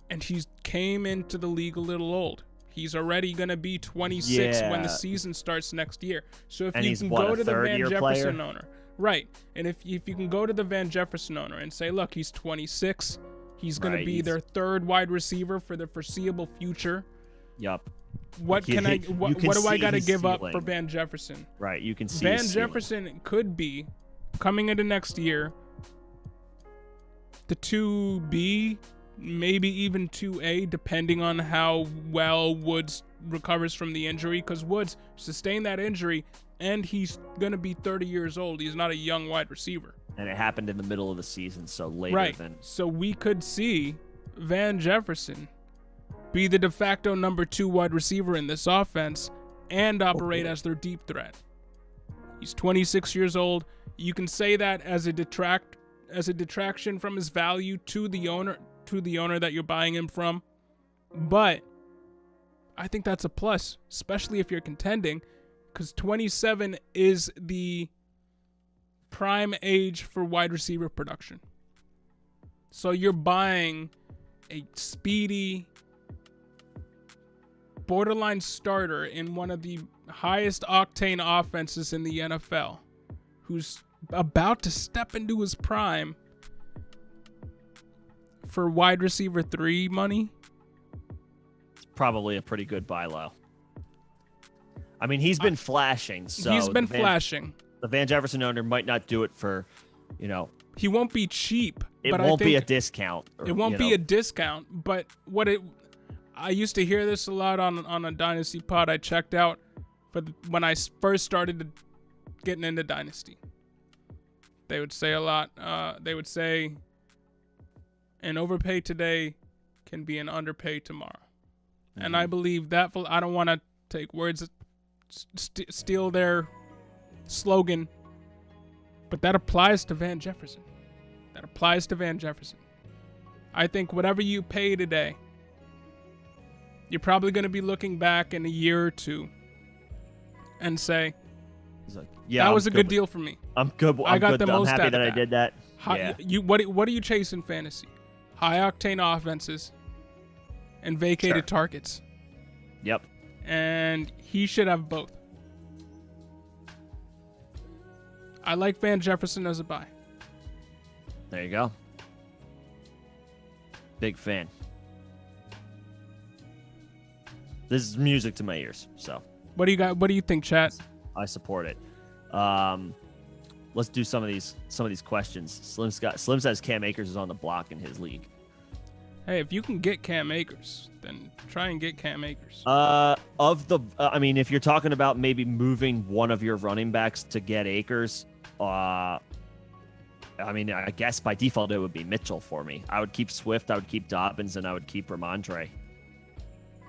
And he came into the league a little old. He's already going to be 26 when the season starts next year. So if you can go to the Van Jefferson owner. Right. And if you can go to the Van Jefferson owner and say, look, he's 26. He's going to be their third wide receiver for the foreseeable future. Yup. What do I got to give up for Van Jefferson? Right, you can see Van Jefferson could be coming into next year the 2B, maybe even 2A, depending on how well Woods recovers from the injury, because Woods sustained that injury and he's going to be 30 years old. He's not a young wide receiver. And it happened in the middle of the season, so later than. So we could see Van Jefferson be the de facto number 2 wide receiver in this offense and operate as their deep threat. He's 26 years old. You can say that as a detraction from his value to the owner that you're buying him from. But I think that's a plus, especially if you're contending, because 27 is the prime age for wide receiver production. So you're buying a speedy, borderline starter in one of the highest octane offenses in the NFL, who's about to step into his prime for wide receiver 3 money. It's probably a pretty good buy low. I mean, he's been flashing. So he's been flashing. The Van Jefferson owner might not do it for, he won't be cheap. It won't be a discount. It won't be a discount. But I used to hear this a lot on a Dynasty pod I checked out when I first started getting into Dynasty. They would say a lot. They would say, an overpay today can be an underpay tomorrow. Mm-hmm. And I believe that. I don't want to take words, steal their slogan, but that applies to Van Jefferson. I think whatever you pay today, you're probably going to be looking back in a year or two and say, that was a good deal for me. I'm good. I'm happy that I did that. What are you chasing fantasy? High octane offenses and vacated targets. Yep. And he should have both. I like Van Jefferson as a buy. There you go. Big fan. This is music to my ears. So. What do you got? What do you think, chat? I support it. Let's do some of these questions. Slim says Cam Akers is on the block in his league. Hey, if you can get Cam Akers, then try and get Cam Akers. If you're talking about maybe moving one of your running backs to get Akers, I guess by default it would be Mitchell for me. I would keep Swift, I would keep Dobbins, and I would keep Ramondre.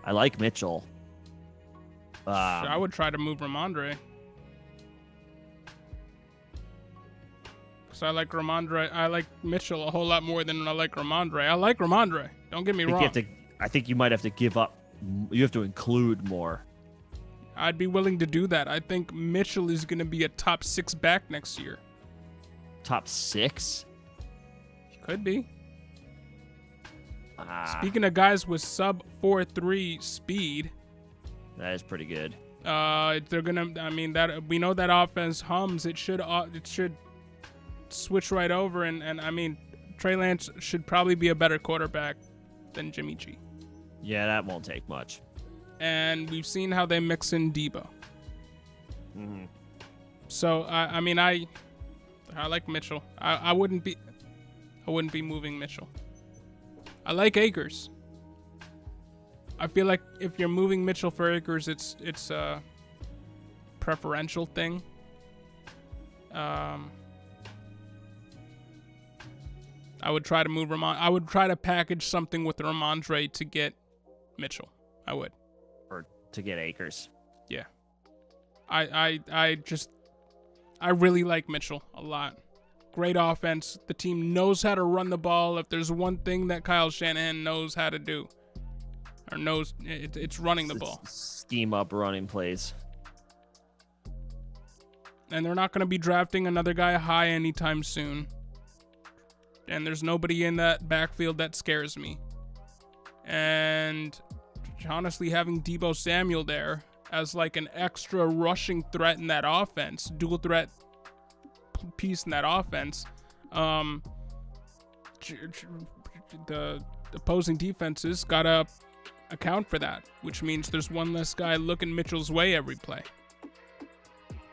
I like Mitchell. I would try to move Ramondre. Because I like Ramondre. I like Mitchell a whole lot more than I like Ramondre. I like Ramondre. Don't get me wrong. I think you might have to give up. You have to include more. I'd be willing to do that. I think Mitchell is going to be a top 6 back next year. Top 6? Could be. Speaking of guys with sub 4.3 speed, that is pretty good. They're gonna. I mean, that we know that offense hums. It should switch right over, and I mean, Trey Lance should probably be a better quarterback than Jimmy G. Yeah, that won't take much. And we've seen how they mix in Debo. Mm-hmm. So I like Mitchell. I wouldn't be moving Mitchell. I like Akers. I feel like if you're moving Mitchell for Akers, it's a preferential thing. I would try to move I would try to package something with Ramondre to get Mitchell. I would. Or to get Akers. Yeah. I really like Mitchell a lot. Great offense. The team knows how to run the ball. If there's one thing that Kyle Shanahan knows how to do, or knows, it's running the ball. Scheme up running plays. And they're not going to be drafting another guy high anytime soon. And there's nobody in that backfield that scares me. And honestly, having Deebo Samuel there as like an extra rushing threat in that offense, dual threat piece in that offense, the opposing defenses gotta account for that, which means there's one less guy looking Mitchell's way every play.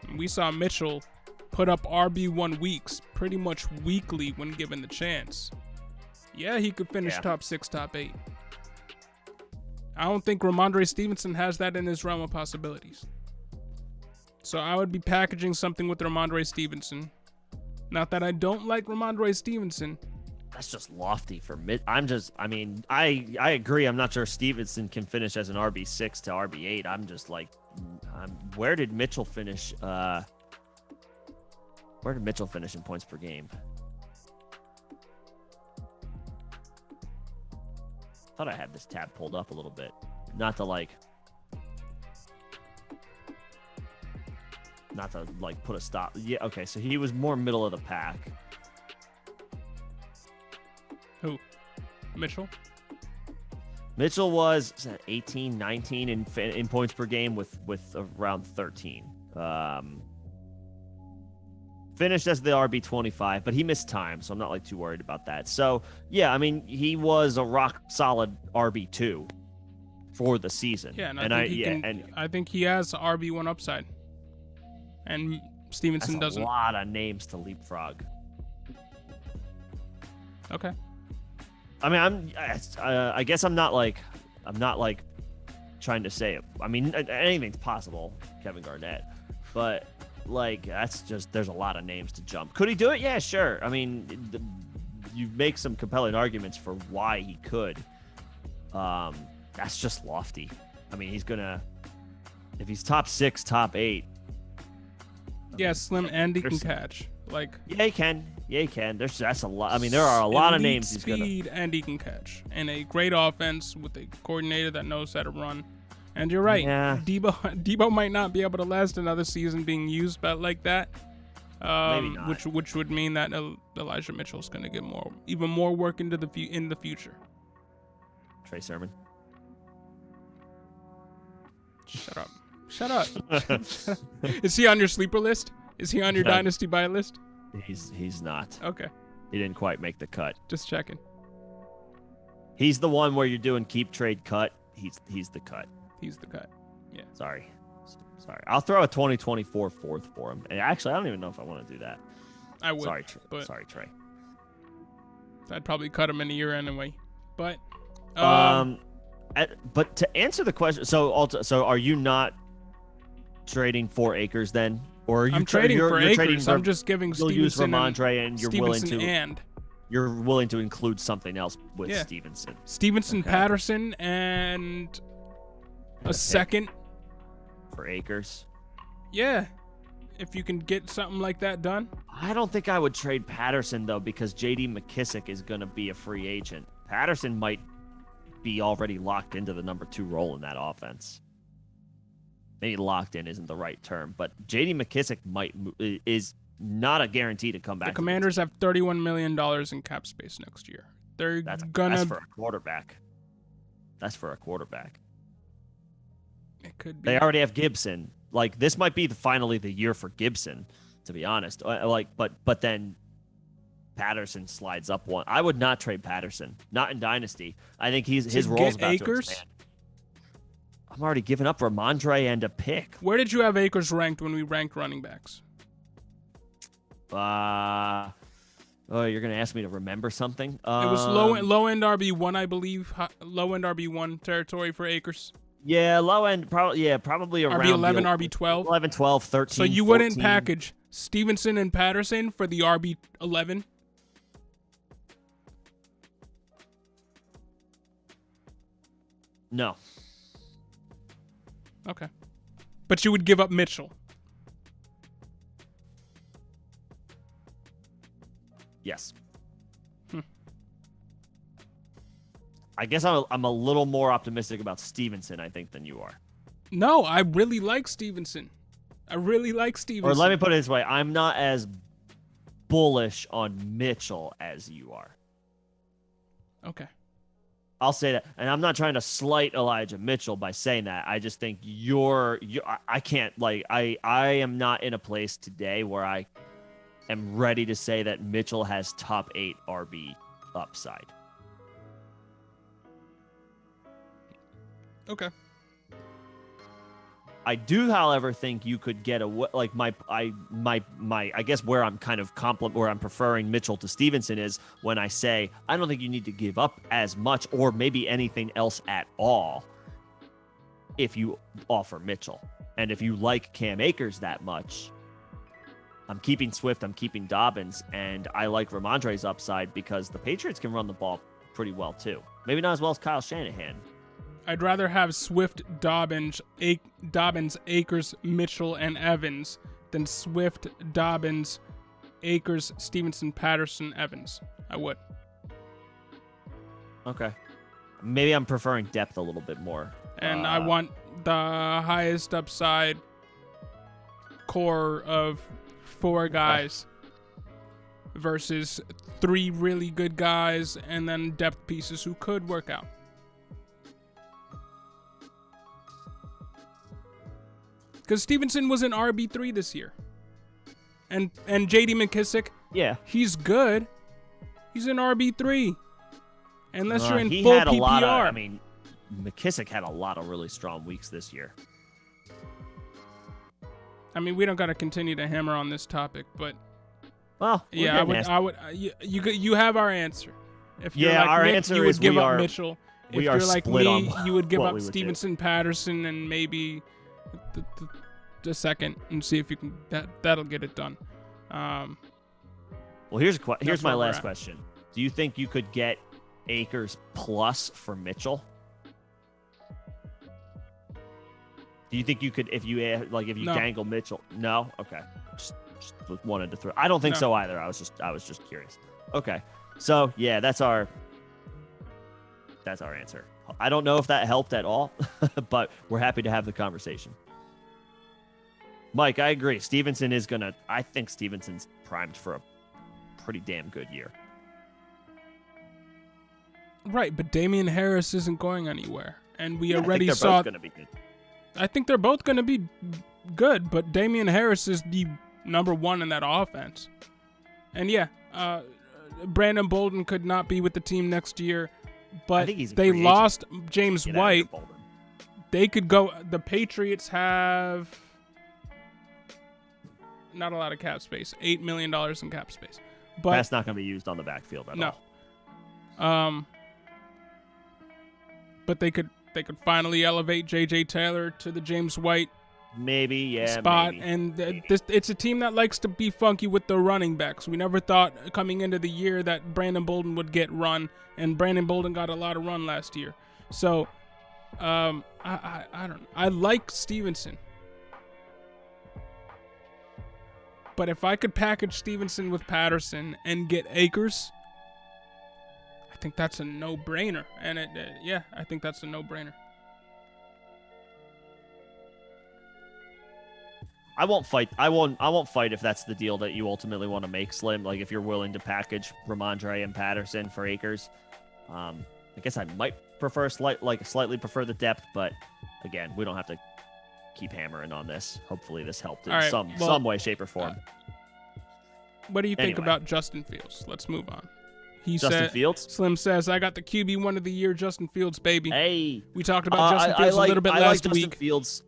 And we saw Mitchell put up RB1 weeks pretty much weekly when given the chance. Yeah, he could finish top 6, top 8. I don't think Ramondre Stevenson has that in his realm of possibilities. So I would be packaging something with Ramondre Stevenson Not that I don't like Ramondre Stevenson. That's just lofty for mid. I agree. I'm not sure Stevenson can finish as an RB6 to RB8. I'm just like, where did Mitchell finish? Where did Mitchell finish in points per game? Thought I had this tab pulled up a little bit. Not to put a stop. Yeah, okay, so he was more middle of the pack. Who? Mitchell? Mitchell was 18, 19 in points per game with around 13. Finished as the RB 25, but he missed time, so I'm not too worried about that. So yeah, I mean, he was a rock solid RB 2 for the season. Yeah, and I think he has RB1 upside, and Stevenson doesn't. A lot of names to leapfrog. Okay. I mean, I guess I'm not trying to say it. I mean, anything's possible, Kevin Garnett, but there's a lot of names to jump. Could he do it? Yeah, sure. I mean, you make some compelling arguments for why he could. That's just lofty. I mean, if he's top 6, top 8. Yeah, slim, and he can catch. Yeah, he can. Yeah, he can. That's a lot. I mean, there are a lot of names he's gonna. Speed, and he can catch, and a great offense with a coordinator that knows how to run. And you're right. Yeah. Debo might not be able to last another season being used like that. Maybe not. Which would mean that Elijah Mitchell is going to get even more work in the future. Trey Sermon. Shut up. Is he on your sleeper list? Is he on your Dynasty Buy list? He's not. Okay. He didn't quite make the cut. Just checking. He's the one where you're doing keep, trade, cut. He's the cut. He's the cut. Yeah. Sorry. I'll throw a 2024 fourth for him. And actually, I don't even know if I want to do that. I would. Sorry, Trey. I'd probably cut him in a year anyway. But but to answer the question, so are you not trading for Akers then? Or are you I'm trading for Akers. I'm just giving Stevenson use Ramondre and you're willing to include something else with Stevenson. Stevenson, okay. Patterson, and a second for Akers. Yeah, if you can get something like that done. I don't think I would trade Patterson though, because J.D. McKissic is going to be a free agent. Patterson might be already locked into the number 2 role in that offense. Maybe locked in isn't the right term, but J.D. McKissic is not a guarantee to come back. The Commanders have $31 million in cap space next year. That's for a quarterback. That's for a quarterback. It could be. They already have Gibson. This might be finally the year for Gibson, to be honest. But then Patterson slides up one. I would not trade Patterson, not in Dynasty. I think his role's about to expand. I'm already giving up Ramondre and a pick. Where did you have Akers ranked when we ranked running backs? You're gonna ask me to remember something? It was low end RB1, I believe. Low end RB1 territory for Akers. Yeah, low end, probably around RB11, RB12. 11, 12, 13. So you 14. wouldn't package Stevenson and Patterson for the RB11? No. Okay. But you would give up Mitchell. Yes. I guess I'm a little more optimistic about Stevenson, I think, than you are. No, I really like Stevenson. Or let me put it this way. I'm not as bullish on Mitchell as you are. Okay. I'll say that. And I'm not trying to slight Elijah Mitchell by saying that. I just think I can't, I am not in a place today where I am ready to say that Mitchell has top 8 RB upside. Okay. I do, however, think you could get I guess where I'm kind of where I'm preferring Mitchell to Stevenson is when I say I don't think you need to give up as much or maybe anything else at all if you offer Mitchell. And if you like Cam Akers that much, I'm keeping Swift, I'm keeping Dobbins, and I like Ramondre's upside because the Patriots can run the ball pretty well too. Maybe not as well as Kyle Shanahan. I'd rather have Swift, Dobbins, Akers, Mitchell, and Evans than Swift, Dobbins, Akers, Stevenson, Patterson, Evans. I would. Okay. Maybe I'm preferring depth a little bit more. And I want the highest upside core of 4 guys versus 3 really good guys and then depth pieces who could work out. Because Stevenson was an RB3 this year. And J.D. McKissick, yeah, he's good. He's an RB3. Unless you're in he full had a PPR. lot of, I mean, McKissick had a lot of really strong weeks this year. I mean, we don't got to continue to hammer on this topic, but well, yeah, I would. You have our answer. If you're like our Nick, answer you would is give we up are. Mitchell. If we you're are like split me, on you would give what up we would Stevenson, Patterson, and maybe the second, and see if you can. That'll get it done. Well, here's my last at. question. Do you think you could get Akers plus for Mitchell? Do you think you could if you No. dangle Mitchell? No. Okay. Just wanted to throw. I don't think No. so either. I was just curious. Okay. So yeah, that's our answer. I don't know if that helped at all, but we're happy to have the conversation. Mike, I agree. I think Stevenson's primed for a pretty damn good year. Right, but Damian Harris isn't going anywhere, and we Yeah, already I think they're saw. both gonna be good. I think they're both going to be good, but Damian Harris is the number 1 in that offense. And yeah, Brandon Bolden could not be with the team next year, but they lost James White. They could go. The Patriots have not a lot of cap space, $8 million in cap space, but that's not going to be used on the backfield at all. But they could finally elevate J.J. Taylor to the James White spot. Maybe. And it's a team that likes to be funky with the running backs. We never thought coming into the year that Brandon Bolden would get run, and Brandon Bolden got a lot of run last year. So I don't know. I like Stevenson. But if I could package Stevenson with Patterson and get Akers, I think that's a no-brainer. And I think that's a no-brainer. I won't fight. I won't fight if that's the deal that you ultimately want to make, Slim. Like if you're willing to package Ramondre and Patterson for Akers. I guess I might prefer slightly prefer the depth, but again, we don't have to keep hammering on this. Hopefully this helped in some way, shape, or form. What do you think about Justin Fields? Let's move on. Justin Fields? Slim says, I got the QB1 of the year, Justin Fields, baby. Hey. We talked about Justin Fields a little bit last week.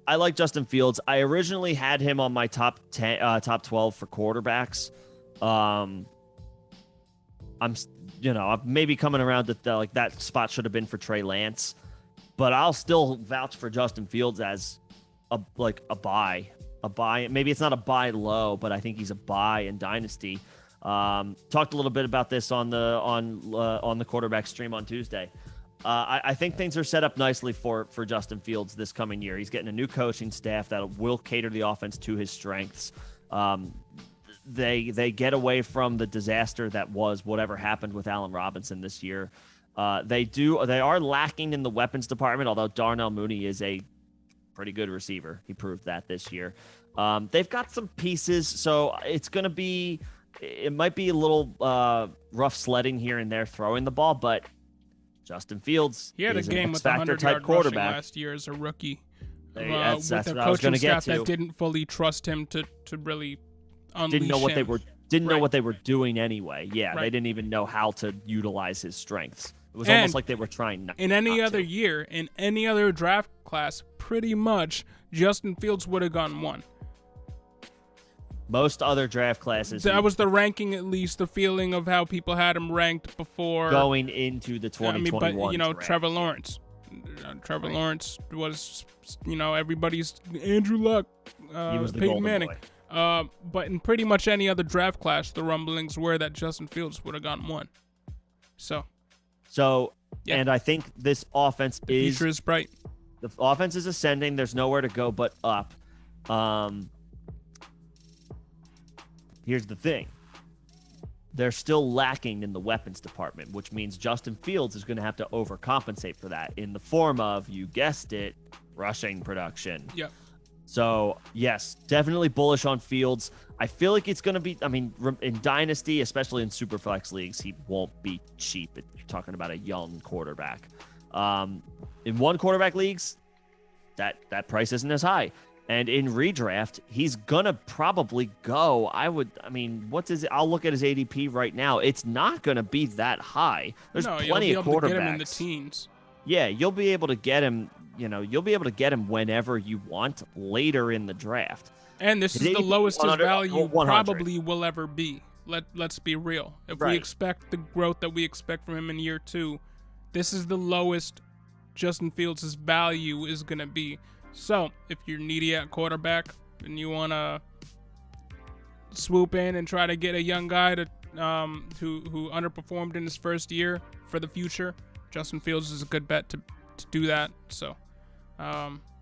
I like Justin Fields. I originally had him on my top 12 for quarterbacks. I'm maybe coming around that that spot should have been for Trey Lance, but I'll still vouch for Justin Fields as a buy. Maybe it's not a buy low, but I think he's a buy in Dynasty. Talked a little bit about this on the quarterback stream on Tuesday. I think things are set up nicely for Justin Fields this coming year. He's getting a new coaching staff that will cater the offense to his strengths. They get away from the disaster that was whatever happened with Allen Robinson this year. They are lacking in the weapons department, although Darnell Mooney is a pretty good receiver. He proved that this year. They've got some pieces, so it might be a little rough sledding here and there throwing the ball, but Justin Fields, he had a game with 100-yard rushing last year as a rookie. That's with a coaching staff that didn't fully trust him to really unleash didn't know what him. know what they were doing anyway. Yeah, right. They didn't even know how to utilize his strengths. It was almost like they were trying not in any other year, in any other draft class, pretty much Justin Fields would have gone 1. Most other draft classes. That was the ranking, at least the feeling of how people had him ranked before going into the 2021. But draft. Trevor Lawrence. Trevor Lawrence was, everybody's Andrew Luck, he was the Peyton golden Manning. boy. But in pretty much any other draft class, the rumblings were that Justin Fields would have gotten 1. So, yeah. And I think this offense the future is bright. The offense is ascending. There's nowhere to go but up. Here's the thing. They're still lacking in the weapons department, which means Justin Fields is going to have to overcompensate for that in the form of, you guessed it, rushing production. Yep. So, yes, definitely bullish on Fields. I feel like it's going to be, I mean, in Dynasty, especially in Superflex leagues, he won't be cheap. You're talking about a young quarterback. In one quarterback leagues, that price isn't as high. And in redraft, he's going to probably go. I'll look at his ADP right now. It's not going to be that high. There's plenty of quarterbacks. To get him in the teens. Yeah, you'll be able to get him, you'll be able to get him whenever you want later in the draft. And this is the lowest his value probably will ever be. Let's be real. If we expect the growth that we expect from him in year 2, this is the lowest Justin Fields' value is going to be. So, if you're needy at quarterback and you want to swoop in and try to get a young guy to who underperformed in his first year for the future, Justin Fields is a good bet to do that. So,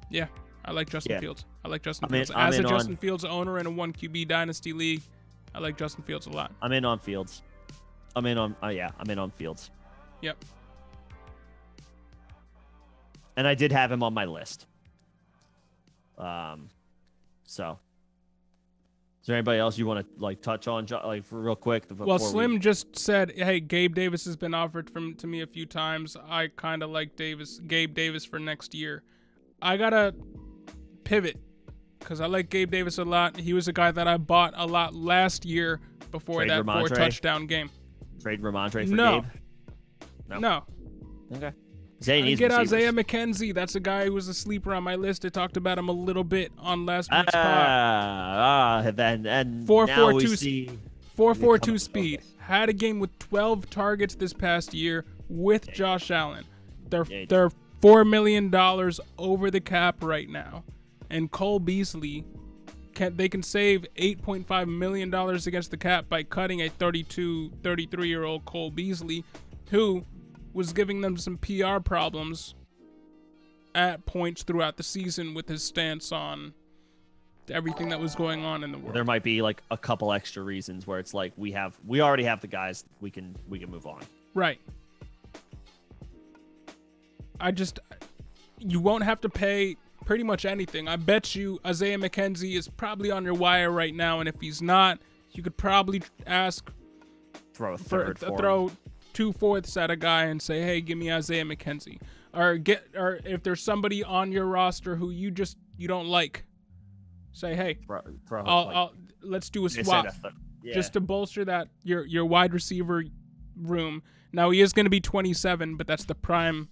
yeah, I like Justin Fields. I like Justin Fields. As a Justin Fields owner in a 1 QB dynasty league, I like Justin Fields a lot. I'm in on Fields. I'm in on Fields. Yep. And I did have him on my list. So is there anybody else you want to touch on real quick? Well, Slim just said, hey, Gabe Davis has been offered to me a few times. I kind of like Gabe Davis for next year. I gotta pivot because I like Gabe Davis a lot. He was a guy that I bought a lot last year before that 4-touchdown game. Trade Ramondre for Gabe? No. Okay. Get Isaiah McKenzie. That's a guy who was a sleeper on my list. I talked about him a little bit on last week's pod. And 4.42 speed. Had a game with 12 targets this past year with Josh Allen. They're $4 million over the cap right now. And Cole Beasley, they can save $8.5 million against the cap by cutting a 33-year-old Cole Beasley, who was giving them some PR problems at points throughout the season with his stance on everything that was going on in the world. There might be a couple extra reasons where it's like we already have the guys, we can move on. Right. You won't have to pay pretty much anything. I bet you Isaiah McKenzie is probably on your wire right now, and if he's not, you could probably ask throw 2/4 at a guy and say, hey, give me Isaiah McKenzie. Or if there's somebody on your roster who you don't like, say, hey, let's do a swap just to bolster that your wide receiver room. Now he is going to be 27, but that's the prime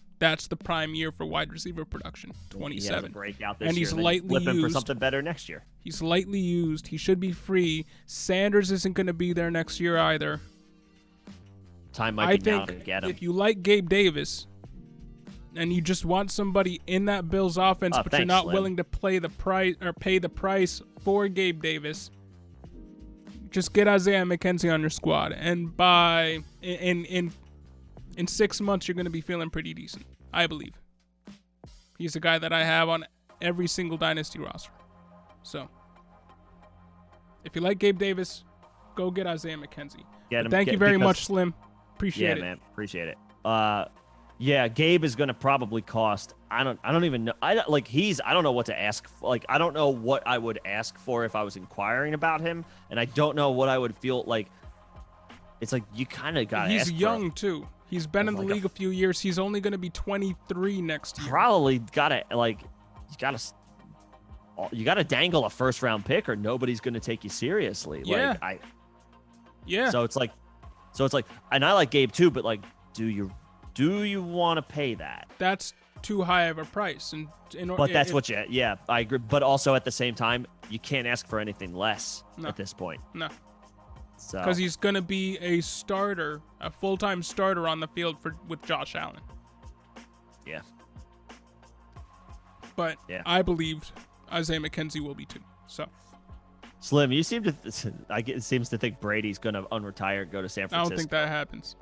year for wide receiver production. 27. And he's lightly used for something better next year. He's lightly used. He should be free. Sanders isn't going to be there next year either. Time might be now to get him. If you like Gabe Davis and you just want somebody in that Bills offense, but you're not willing to pay the price for Gabe Davis, just get Isaiah McKenzie on your squad, and in 6 months you're going to be feeling pretty decent. I believe he's a guy that I have on every single dynasty roster. So if you like Gabe Davis, go get Isaiah McKenzie. Thank you very much, Slim. Appreciate it. Yeah, man. Appreciate it. Yeah, Gabe is going to probably cost. I don't even know. I don't know what to ask. I don't know what I would ask for if I was inquiring about him, and I don't know what I would feel like. It's like you kind of got to ask. He's young too. He's been in the league a few years. He's only going to be 23 next year. Probably got to you got to dangle a first round pick, or nobody's going to take you seriously. Yeah. So it's like, and I like Gabe too, but do you want to pay that? That's too high of a price, I agree. But also at the same time, you can't ask for anything less at this point. No, because he's gonna be a starter, a full-time starter on the field with Josh Allen. Yeah. But I believed Isaiah McKenzie will be too. So. Slim, you seem to it seems to think Brady's gonna unretire and go to San Francisco. I don't think that happens.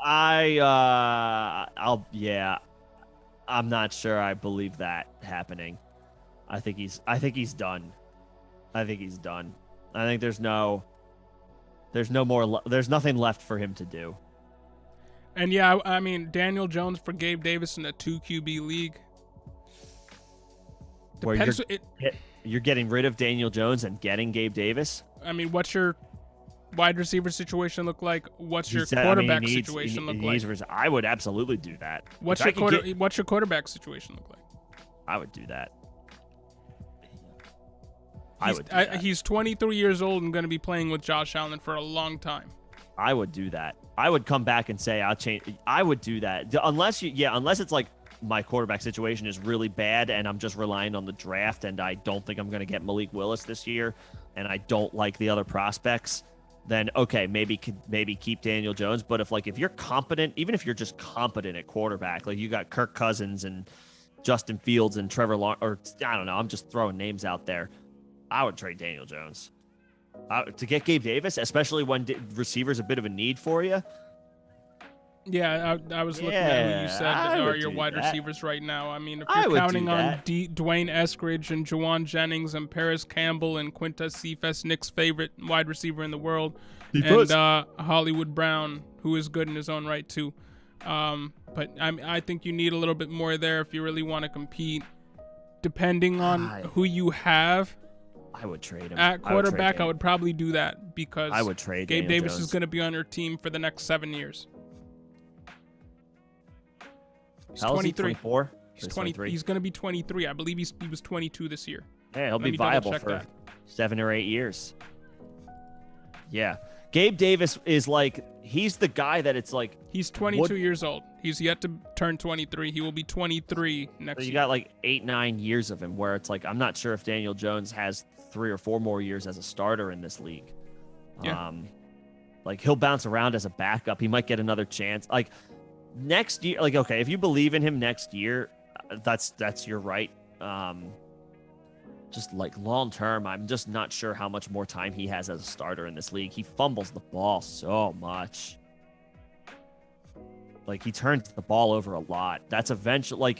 I'm not sure I believe that happening. I think he's done. I think he's done. I think there's nothing left for him to do. And yeah, I mean, Daniel Jones for Gabe Davis in a 2 QB league. Where you're getting rid of Daniel Jones and getting Gabe Davis? I mean, what's your wide receiver situation look like? What's your quarterback situation look like? I would absolutely do that. What's your quarterback situation look like? I would do that. He's 23 years old and going to be playing with Josh Allen for a long time. I would do that. I would come back and say I'll change. I would do that unless it's like my quarterback situation is really bad and I'm just relying on the draft and I don't think I'm going to get Malik Willis this year and I don't like the other prospects. Then okay, maybe keep Daniel Jones. But if you're competent, even if you're just competent at quarterback, like you got Kirk Cousins and Justin Fields and Trevor Lawrence, or I don't know, I'm just throwing names out there. I would trade Daniel Jones to get Gabe Davis, especially when receiver's a bit of a need for you. Yeah, I was looking at who you said are your wide receivers right now. I mean, if you're counting on Dwayne Eskridge and Juwan Jennings and Paris Campbell and Quintez Cephas, Nick's favorite wide receiver in the world, and Hollywood Brown, who is good in his own right too. But I think you need a little bit more there if you really want to compete. Depending on who you have, I would trade him at quarterback. I would probably do that because I would trade Gabe Daniel Davis Jones. is going to be on your team for the next 7 years. He's 23. 24? He's 23. He's going to be 23. I believe he was 22 this year. Yeah, he'll be viable for 7 or 8 years. Yeah. Gabe Davis is he's the guy that it's like. He's 22 years old. He's yet to turn 23. He will be 23 next year. You got 8-9 years of him where it's I'm not sure if Daniel Jones has 3 or 4 more years as a starter in this league. Yeah. He'll bounce around as a backup. He might get another chance. Next year, okay, if you believe in him next year, that's your right. Just long term, I'm just not sure how much more time he has as a starter in this league. He fumbles the ball so much. He turns the ball over a lot. That's eventually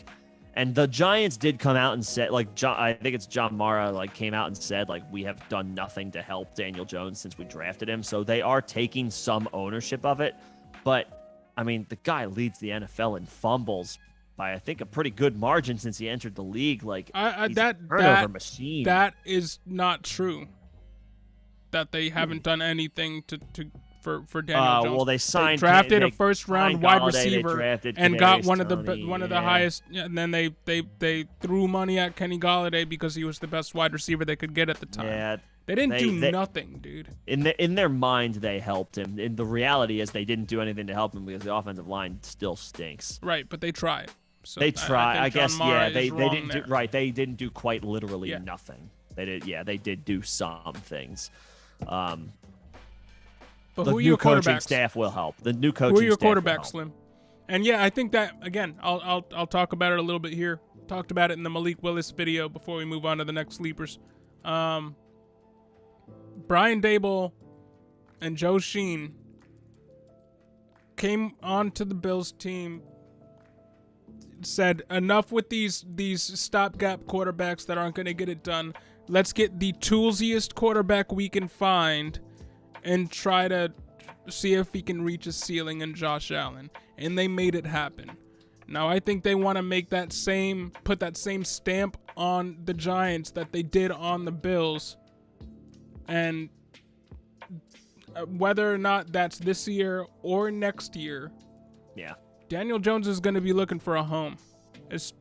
and the Giants did come out and said I think it's John Mara came out and said we have done nothing to help Daniel Jones since we drafted him. So they are taking some ownership of it, but I mean, the guy leads the NFL in fumbles by, I think, a pretty good margin since he entered the league. He's a turnover machine. That is not true. That they haven't done anything for Daniel Jones. Well, they drafted a first-round wide receiver and got one of Toney, the highest. And then they threw money at Kenny Golladay because he was the best wide receiver they could get at the time. Yeah. They didn't do nothing, dude. In their mind, they helped him. And the reality is they didn't do anything to help him because the offensive line still stinks. Right, but they tried. So they tried. I guess, they didn't do right. They didn't do quite literally nothing. They did. Yeah, they did do some things. But the who are new your coaching quarterbacks? Staff will help. The new coaching. Who are your staff quarterbacks, Slim? And yeah, I think that again. I'll talk about it a little bit here. Talked about it in the Malik Willis video before we move on to the next sleepers. Brian Daboll and Joe Sheen came onto the Bills team, said enough with these stopgap quarterbacks that aren't going to get it done. Let's get the toolsiest quarterback we can find and try to see if he can reach a ceiling in Josh Allen. And they made it happen. Now I think they want to put that same stamp on the Giants that they did on the Bills. And whether or not that's this year or next year, Daniel Jones is going to be looking for a home as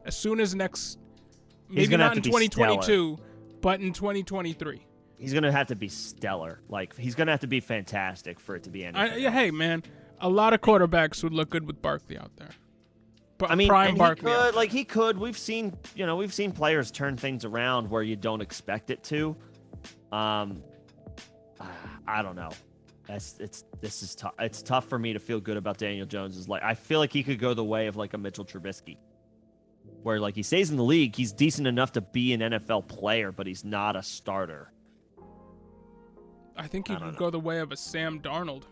soon as maybe not in 2022, but in 2023. He's going to have to be stellar. He's going to have to be fantastic for it to be anything. Hey, man, a lot of quarterbacks would look good with Barkley out there. But I mean, Prime Barkley. He could. We've seen players turn things around where you don't expect it to. I don't know. This is tough. It's tough for me to feel good about Daniel Jones. I feel like he could go the way of a Mitchell Trubisky, where he stays in the league. He's decent enough to be an NFL player, but he's not a starter. I think he could go the way of a Sam Darnold.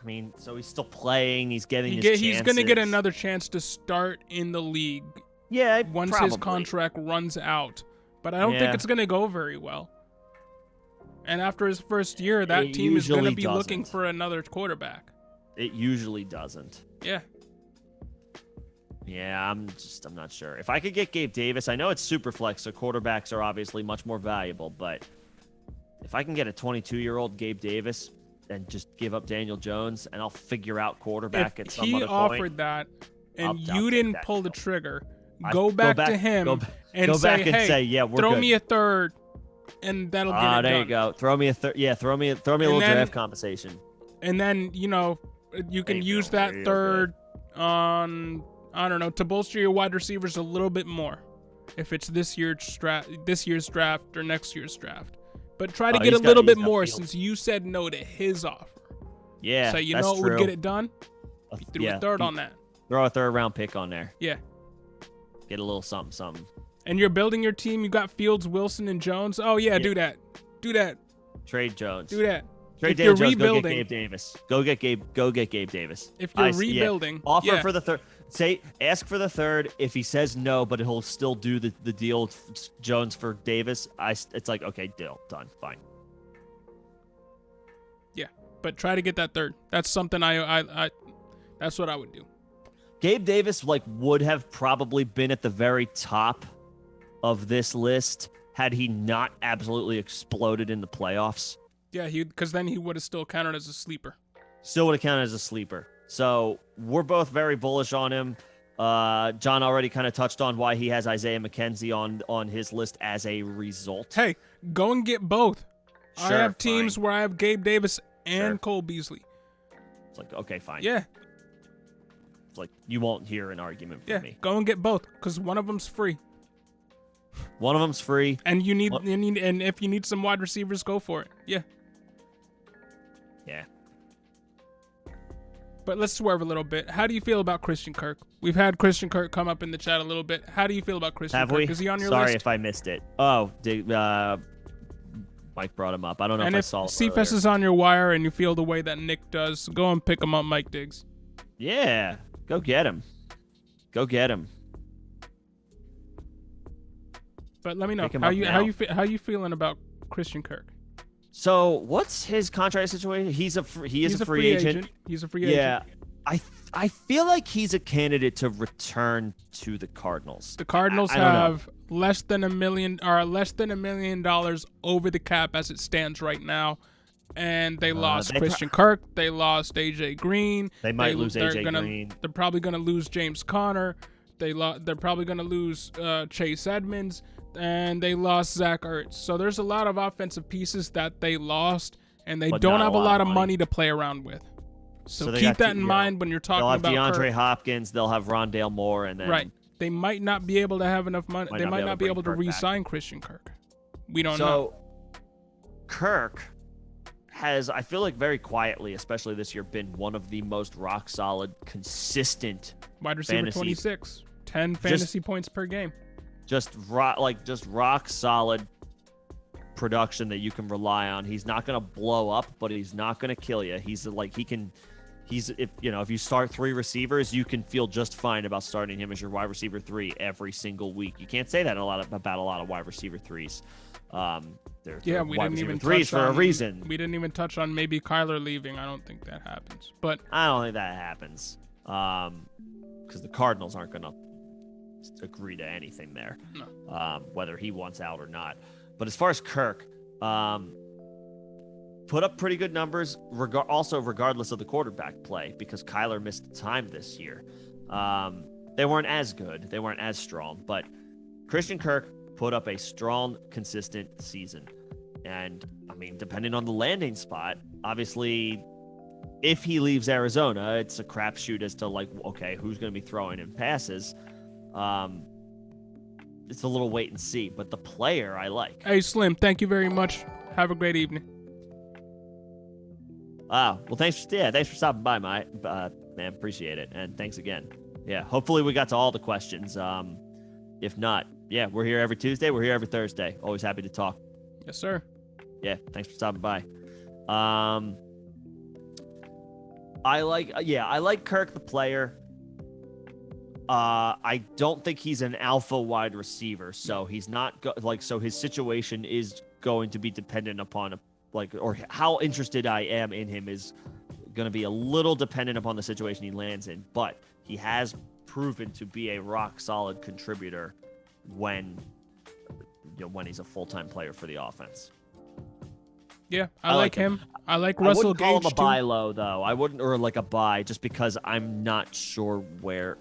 I mean, so he's still playing. He's getting his chances. He's going to get another chance to start in the league. Yeah, once his contract runs out. But I don't think it's going to go very well. And after his first year, that team is going to be looking for another quarterback. It usually doesn't. Yeah. Yeah, I'm not sure. If I could get Gabe Davis, I know it's super flex, so quarterbacks are obviously much more valuable, but if I can get a 22-year-old Gabe Davis and just give up Daniel Jones, and I'll figure out quarterback at some other point. If he offered that, and you didn't pull the trigger, go back to him and say, hey, yeah, we're throw good. me a third, and that'll get it done. There you go. Throw me a third. Yeah, throw me a little draft compensation. And then, you can use that third on, I don't know, to bolster your wide receivers a little bit more. If it's this year's draft or next year's draft. But try to get a little bit more since you said no to his offer. Yeah, so you know what would get it done? You threw a third on that. Throw a third-round pick on there. Yeah. Get a little something. And you're building your team. You got Fields, Wilson, and Jones. Oh, yeah. Do that. Trade Jones. Do that. Trade Jones. Go get Gabe Davis. Go get Gabe Davis. If you're rebuilding. Offer for the third. Ask for the third. If he says no, but he'll still do the deal with Jones for Davis, it's like, okay, deal. Done. Fine. Yeah. But try to get that third. That's something that's what I would do. Gabe Davis would have probably been at the very top of this list had he not absolutely exploded in the playoffs. Yeah, because then he would have still counted as a sleeper. Still would have counted as a sleeper. So we're both very bullish on him. John already kind of touched on why he has Isaiah McKenzie on his list as a result. Hey, go and get both. Sure, I have teams where I have Gabe Davis and Cole Beasley. It's like, okay, fine. Yeah. It's like, you won't hear an argument from me. Yeah, go and get both, because one of them's free. One of them's free. And and if you need some wide receivers, go for it. Yeah. Yeah. But let's swerve a little bit. How do you feel about Christian Kirk? We've had Christian Kirk come up in the chat a little bit. How do you feel about Christian Kirk? Is he on your list? Sorry if I missed it. Oh, Mike brought him up. I don't know if I saw it. And if CFS is on your wire and you feel the way that Nick does, go and pick him up, Mike Diggs. Yeah. Go get him. But let me know how you feeling about Christian Kirk. So what's his contract situation? He's a free agent. He's a free agent. Yeah, I feel like he's a candidate to return to the Cardinals. The Cardinals have less than $1 million over the cap as it stands right now, and they lost Christian Kirk. They lost AJ Green. They might lose AJ Green. They're probably gonna lose James Conner. They're probably gonna lose Chase Edmonds. And they lost Zach Ertz. So there's a lot of offensive pieces that they lost, and they don't have a lot of money to play around with. So keep that in mind when you're talking about They'll have DeAndre Kirk. Hopkins. They'll have Rondale Moore, and then they might not be able to have enough money. They might not be able to re-sign Christian Kirk. We don't know. So Kirk has, I feel like, very quietly, especially this year, been one of the most rock solid, consistent wide receiver 26, 10 fantasy points per game. Just rock solid production that you can rely on. He's not going to blow up, but he's not going to kill you. If you start 3 receivers, you can feel just fine about starting him as your wide receiver 3 every single week. You can't say that about a lot of wide receiver 3s. We didn't even touch for a reason. We didn't even touch on maybe Kyler leaving. I don't think that happens. But I don't think that happens. Because the Cardinals aren't going to agree to anything there, whether he wants out or not. But as far as Kirk, put up pretty good numbers, regardless of the quarterback play, because Kyler missed time this year. They weren't as good. They weren't as strong. But Christian Kirk put up a strong, consistent season. And, I mean, depending on the landing spot, obviously, if he leaves Arizona, it's a crapshoot as to, who's going to be throwing him passes. It's a little wait and see, but the player I like. Hey, Slim, thank you very much. Have a great evening. Well, thanks for stopping by, man. Appreciate it, and thanks again. Yeah, hopefully we got to all the questions. If not, we're here every Tuesday. We're here every Thursday. Always happy to talk. Yes, sir. Yeah, thanks for stopping by. I like Kirk the player. I don't think he's an alpha wide receiver, so he's not so his situation is going to be dependent upon or how interested I am in him is going to be a little dependent upon the situation he lands in, but he has proven to be a rock solid contributor when he's a full-time player for the offense. Yeah, I like him. I like Russell Gage. I wouldn't call him a buy low though. I wouldn't, or like a buy, just because I'm not sure where.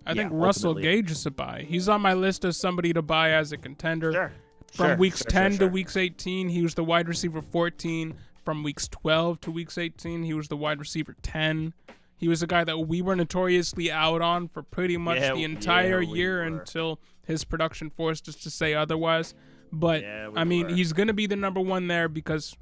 I think Russell Gage is a buy. He's on my list as somebody to buy as a contender. Sure. From weeks 10 to weeks 18, he was the wide receiver 14. From weeks 12 to weeks 18, he was the wide receiver 10. He was a guy that we were notoriously out on for pretty much the entire year until his production forced us to say otherwise. But, he's going to be the number one there because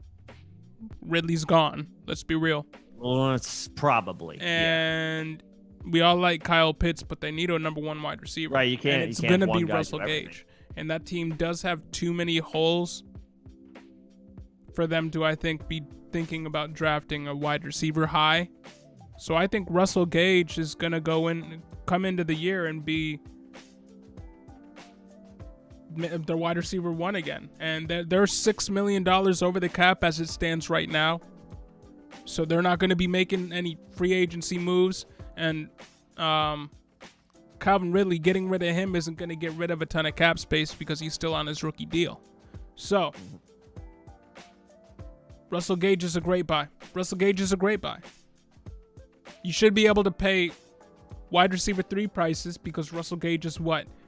Ridley's gone. Let's be real. Well, it's probably. And we all like Kyle Pitts, but they need a number one wide receiver. Right, you can't. And it's going to be Russell Gage. And that team does have too many holes for them to, I think, be thinking about drafting a wide receiver high. So I think Russell Gage is going to come into the year and be the wide receiver one again. And they're $6 million over the cap as it stands right now. So they're not going to be making any free agency moves. And Calvin Ridley, getting rid of him isn't going to get rid of a ton of cap space because he's still on his rookie deal. So Russell Gage is a great buy. You should be able to pay wide receiver 3 prices because Russell Gage is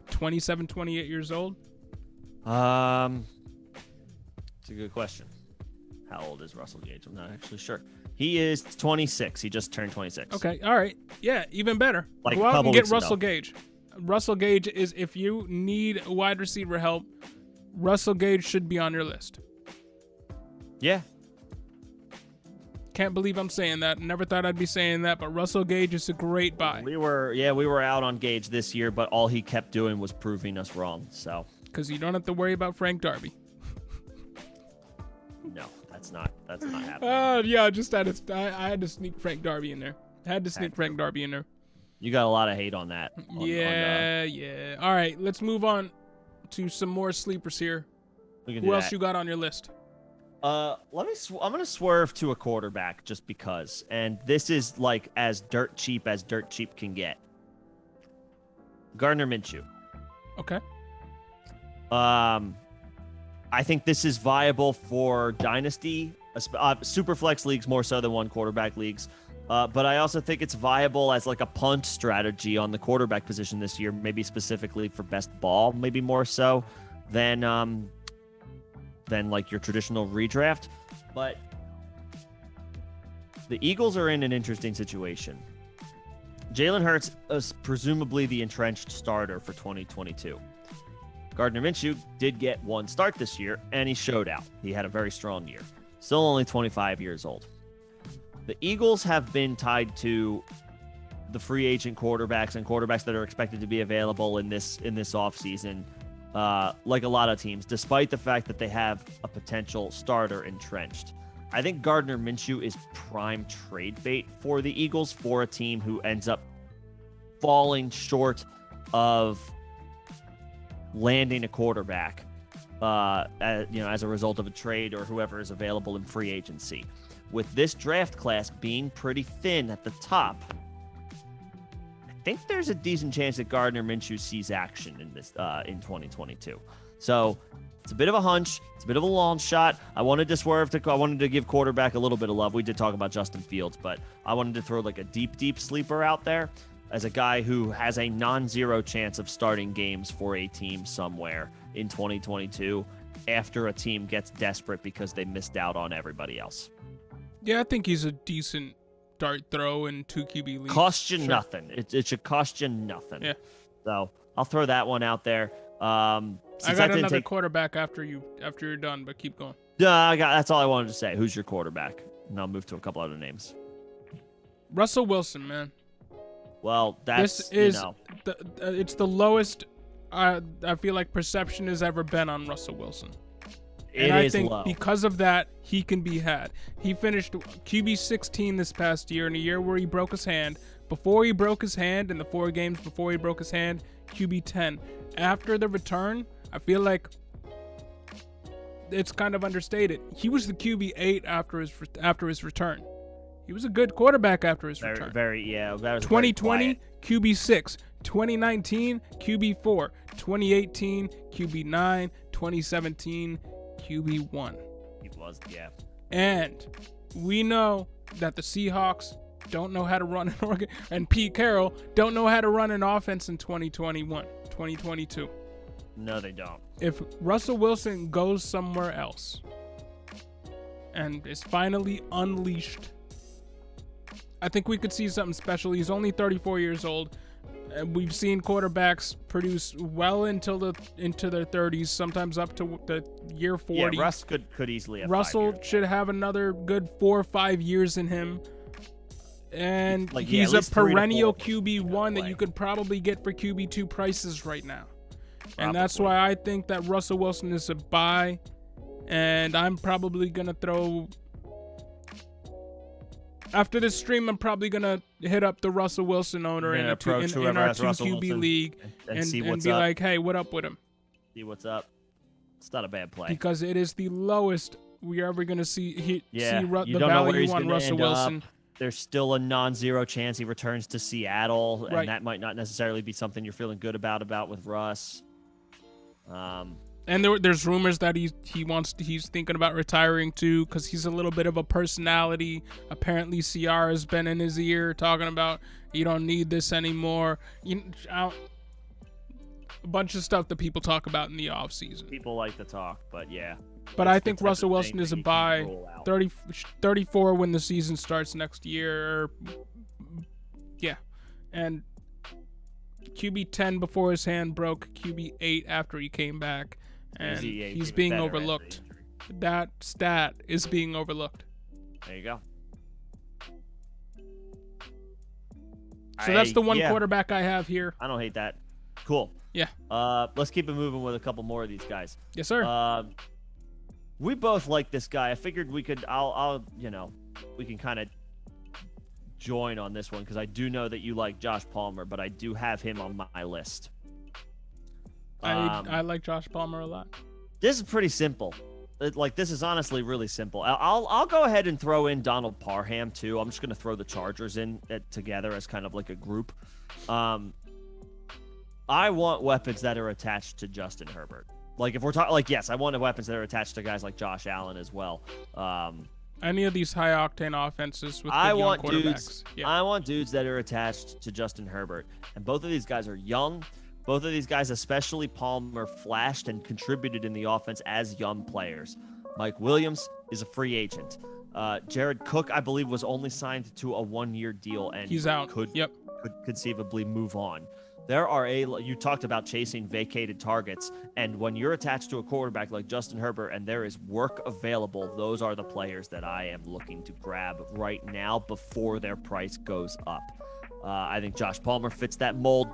27, 28 years old? It's a good question. How old is Russell Gage? I'm not actually sure. He is 26. He just turned 26. Okay, all right. Yeah, even better. Like go out and get Russell Gage. Russell Gage is, if you need wide receiver help, Russell Gage should be on your list. Yeah. Can't believe I'm saying that. Never thought I'd be saying that, but Russell Gage is a great buy. We were out on Gage this year, but all he kept doing was proving us wrong. So because you don't have to worry about Frank Darby. No, that's not happening. Oh yeah, I had to sneak Frank Darby in there. You got a lot of hate on that. Yeah. All right, let's move on to some more sleepers here. Who else you got on your list? I'm gonna swerve to a quarterback just because, and this is like as dirt cheap can get. Gardner Minshew. Okay. I think this is viable for dynasty, super flex leagues more so than one quarterback leagues. But I also think it's viable as like a punt strategy on the quarterback position this year, maybe specifically for best ball, maybe more so than like your traditional redraft. But the Eagles are in an interesting situation. Jalen Hurts is presumably the entrenched starter for 2022. Gardner Minshew did get one start this year, and he showed out. He had a very strong year. Still only 25 years old. The Eagles have been tied to the free agent quarterbacks and quarterbacks that are expected to be available in this offseason, like a lot of teams, despite the fact that they have a potential starter entrenched. I think Gardner Minshew is prime trade bait for the Eagles, for a team who ends up falling short of landing a quarterback, as a result of a trade or whoever is available in free agency. With this draft class being pretty thin at the top, I think there's a decent chance that Gardner Minshew sees action in this in 2022. So it's a bit of a hunch. It's a bit of a long shot. I wanted to give quarterback a little bit of love. We did talk about Justin Fields, but I wanted to throw like a deep sleeper out there as a guy who has a non-zero chance of starting games for a team somewhere in 2022 after a team gets desperate because they missed out on everybody else. Yeah, I think he's a decent dart throw in 2 QB leagues. Cost you nothing. It should cost you nothing. Yeah. So I'll throw that one out there. I got another quarterback after you're done, but keep going. That's all I wanted to say. Who's your quarterback? And I'll move to a couple other names. Russell Wilson, man. Well, it's the lowest I feel like perception has ever been on Russell Wilson. And I think because of that, he can be had. He finished QB 16 this past year, in a year where he broke his hand. Before he broke his hand, in the 4 games before he broke his hand, QB 10. After the return, I feel like it's kind of understated. He was the QB 8 after his return. He was a good quarterback after his return. That was 2020 QB 6, 2019 QB 4, 2018 QB 9, 2017 QB 1. He was, yeah. And we know that the Seahawks don't know how to run and Pete Carroll don't know how to run an offense in 2021, 2022. No, they don't. If Russell Wilson goes somewhere else and is finally unleashed, I think we could see something special. He's only 34 years old. And we've seen quarterbacks produce well into their 30s, sometimes up to the year 40. Yeah, Russ could easily have Russell should have another good 4 or 5 years in him. And he's a perennial QB1 that you could probably get for QB2 prices right now. And that's why I think that Russell Wilson is a buy. And I'm probably going to throw... After this stream, I'm probably going to hit up the Russell Wilson owner in our 2 QB league and be like, hey, what up with him? See what's up. It's not a bad play. Because it is the lowest we're ever going to see the value on Russell Wilson. There's still a non-zero chance he returns to Seattle, and that might not necessarily be something you're feeling good about with Russ. And there's rumors that he's thinking about retiring too, because he's a little bit of a personality. Apparently, Ciara's been in his ear talking about you don't need this anymore. A bunch of stuff that people talk about in the off season. People like to talk, but yeah. But I think Russell Wilson is a buy. 34 when the season starts next year. Yeah, and QB 10 before his hand broke. QB 8 after he came back. And he's being overlooked. That stat is being overlooked. There you go. So that's the one quarterback I have here. I don't hate that. Cool. Yeah. Let's keep it moving with a couple more of these guys. Yes, sir. We both like this guy. I figured we could. We can kind of join on this one because I do know that you like Josh Palmer, but I do have him on my list. I like Josh Palmer a lot. This is pretty simple. This is honestly really simple. I'll go ahead and throw in Donald Parham too. I'm just going to throw the Chargers in together as kind of like a group. I want weapons that are attached to Justin Herbert. Like if we're talking, yes, I want weapons that are attached to guys like Josh Allen as well. Any of these high octane offenses with young quarterbacks. I want dudes that are attached to Justin Herbert, and both of these guys are young. Both of these guys, especially Palmer, flashed and contributed in the offense as young players. Mike Williams is a free agent. Jared Cook, I believe, was only signed to a 1-year deal and he's out. Could conceivably move on. You talked about chasing vacated targets, and when you're attached to a quarterback like Justin Herbert and there is work available, those are the players that I am looking to grab right now before their price goes up. I think Josh Palmer fits that mold.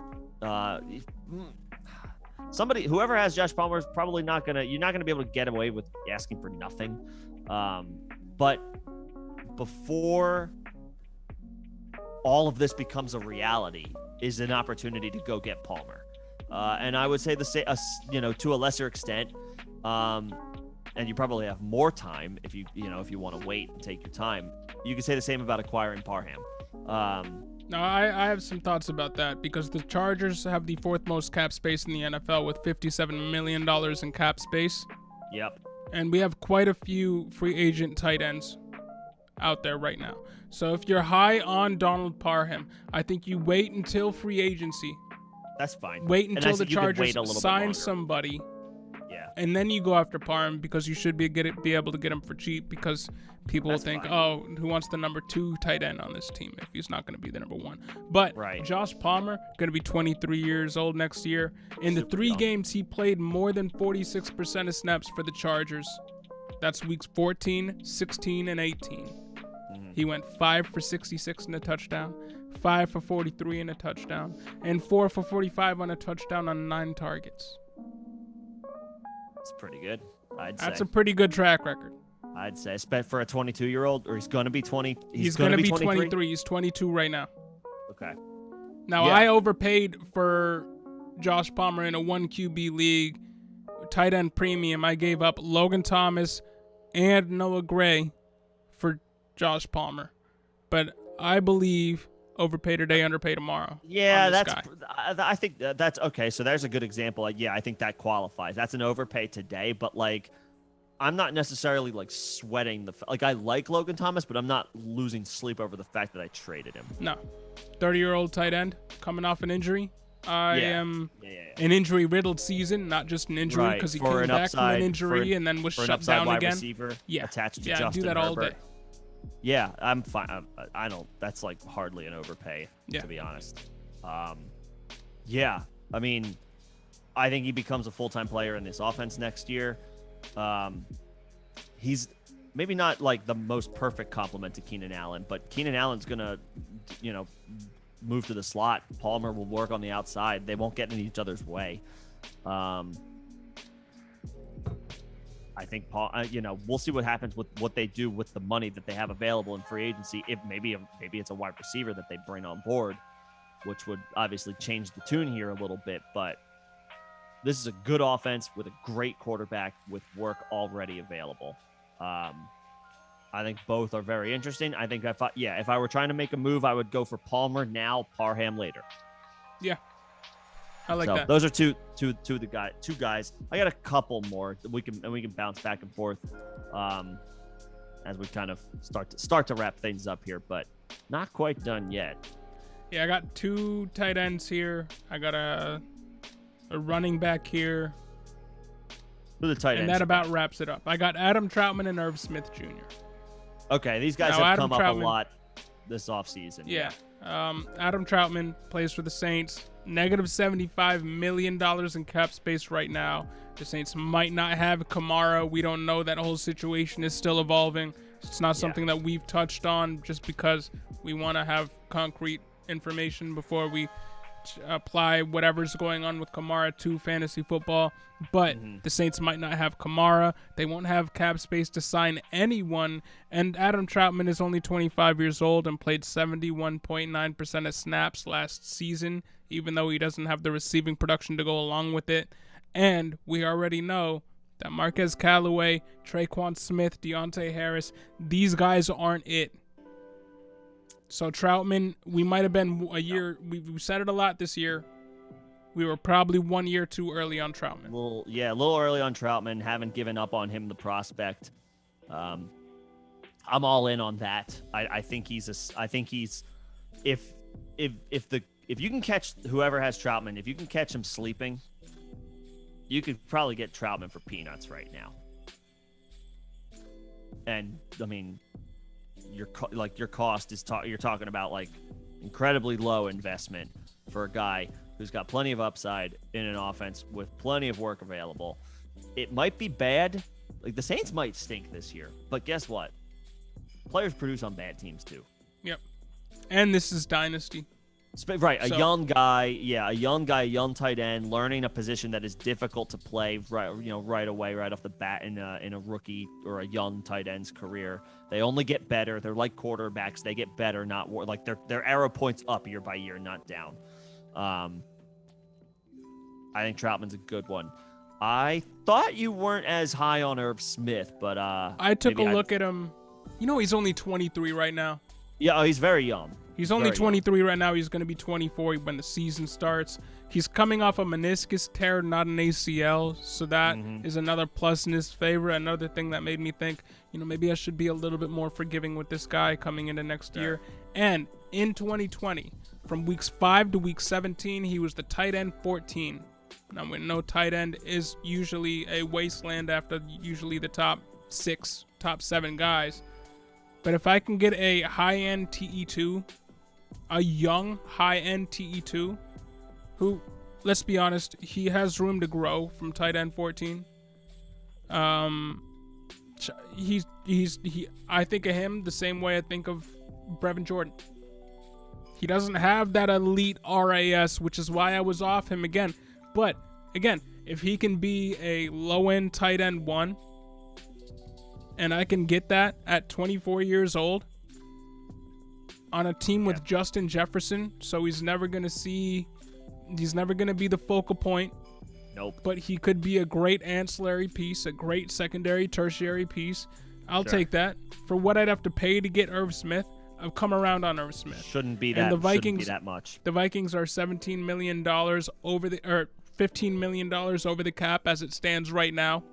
Whoever has Josh Palmer is probably you're not gonna be able to get away with asking for nothing. But before all of this becomes a reality is an opportunity to go get Palmer. And I would say to a lesser extent, and you probably have more time if you want to wait and take your time. You can say the same about acquiring Parham. Now, I have some thoughts about that because the Chargers have the 4th most cap space in the NFL with $57 million in cap space. Yep. And we have quite a few free agent tight ends out there right now. So if you're high on Donald Parham, I think you wait until free agency. That's fine. Wait until the Chargers sign somebody. Yeah. And then you go after Parham because you should be able to get him for cheap because people will think, oh, who wants the number 2 tight end on this team if he's not going to be the number 1? But Josh Palmer, going to be 23 years old next year. In the 3 games, he played more than 46% of snaps for the Chargers. That's weeks 14, 16, and 18. Mm-hmm. He went 5 for 66 in a touchdown, 5 for 43 in a touchdown, and 4 for 45 on a touchdown on 9 targets. That's pretty good. That's a pretty good track record. I'd say, for a 22-year-old, or he's going to be 20. He's going to be 23. He's 22 right now. Okay. Now, I overpaid for Josh Palmer in a 1 QB league, tight end premium. I gave up Logan Thomas and Noah Gray for Josh Palmer. But I believe overpay today, underpay tomorrow. Yeah, I think that's okay. So there's a good example. Yeah, I think that qualifies. That's an overpay today, but like, I'm not necessarily like sweating I like Logan Thomas, but I'm not losing sleep over the fact that I traded him. No. 30-year-old tight end coming off an injury. An injury-riddled season, not just an injury, because he came back from an injury and then was shut down again. Receiver attached to Justin do that all Herbert. day. Yeah, I'm fine. I don't. That's like hardly an overpay, to be honest. Yeah, I mean, I think he becomes a full-time player in this offense next year. He's maybe not like the most perfect complement to Keenan Allen, but Keenan Allen's gonna, move to the slot. Palmer will work on the outside. They won't get in each other's way. I think we'll see what happens with what they do with the money that they have available in free agency. If maybe it's a wide receiver that they bring on board, which would obviously change the tune here a little bit, but this is a good offense with a great quarterback with work already available. I think both are very interesting. I think if I were trying to make a move, I would go for Palmer now, Parham later. Yeah, I like that. Those are two guys. I got a couple more that we can bounce back and forth as we kind of start to wrap things up here, but not quite done yet. Yeah, I got 2 tight ends here. I got a running back here. Who the tight ends? And that about wraps it up. I got Adam Troutman and Irv Smith Jr. Okay, these guys have come up a lot this offseason. Yeah. Adam Troutman plays for the Saints. Negative $75 million in cap space right now. The Saints might not have Kamara. We don't know. That whole situation is still evolving. It's not something that we've touched on just because we want to have concrete information before we apply whatever's going on with Kamara to fantasy football. But the Saints might not have Kamara. They won't have cap space to sign anyone. And Adam Troutman is only 25 years old and played 71.9% of snaps last season, even though he doesn't have the receiving production to go along with it. And we already know that Marquez Callaway, Traquan Smith, Deontay Harris, these guys aren't it. So Troutman, we might have been a year. We've said it a lot this year. We were probably 1 year too early on Troutman. A little early on Troutman. Haven't given up on him, the prospect. I'm all in on that. I think he's if you can catch whoever has Troutman, if you can catch him sleeping, you could probably get Troutman for peanuts right now. And I mean, your cost is you're talking about like incredibly low investment for a guy who's got plenty of upside in an offense with plenty of work available. It might be bad. Like the Saints might stink this year, but guess what? Players produce on bad teams too. Yep. And this is Dynasty. Right, a young guy, a young tight end, learning a position that is difficult to play right away, right off the bat in a rookie or a young tight end's career. They only get better. They're like quarterbacks; they get better, not like their arrow points up year by year, not down. I think Troutman's a good one. I thought you weren't as high on Irv Smith, but I took a look at him. He's only 23 right now. Yeah, he's very young. He's only 23 right now. He's going to be 24 when the season starts. He's coming off a meniscus tear, not an ACL. So that is another plus in his favor. Another thing that made me think, maybe I should be a little bit more forgiving with this guy coming into next year. And in 2020, from weeks 5 to week 17, he was the tight end 14. Now, we know tight end is usually a wasteland after usually the top 6, top 7 guys. But if I can get a high-end TE2, a young high-end TE2, who, let's be honest, he has room to grow from tight end 14. I think of him the same way I think of Brevin Jordan. He doesn't have that elite RAS, which is why I was off him again. But again, if he can be a low-end tight end 1 and I can get that at 24 years old on a team with Justin Jefferson, so he's never going to be the focal point. Nope. But he could be a great ancillary piece, a great secondary, tertiary piece. I'll take that. For what I'd have to pay to get Irv Smith, I've come around on Irv Smith. Shouldn't be that much. The Vikings are $17 million $15 million over the cap as it stands right now.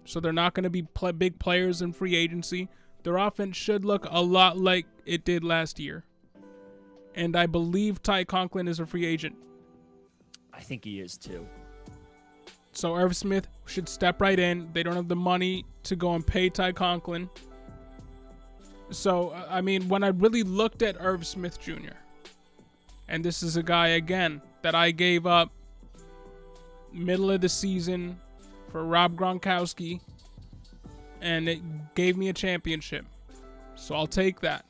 So they're not going to be big players in free agency. Their offense should look a lot like it did last year. And I believe Ty Conklin is a free agent. I think he is too. So Irv Smith should step right in. They don't have the money to go and pay Ty Conklin. So, I mean, when I really looked at Irv Smith Jr., and this is a guy, again, that I gave up middle of the season for Rob Gronkowski, and it gave me a championship. So I'll take that.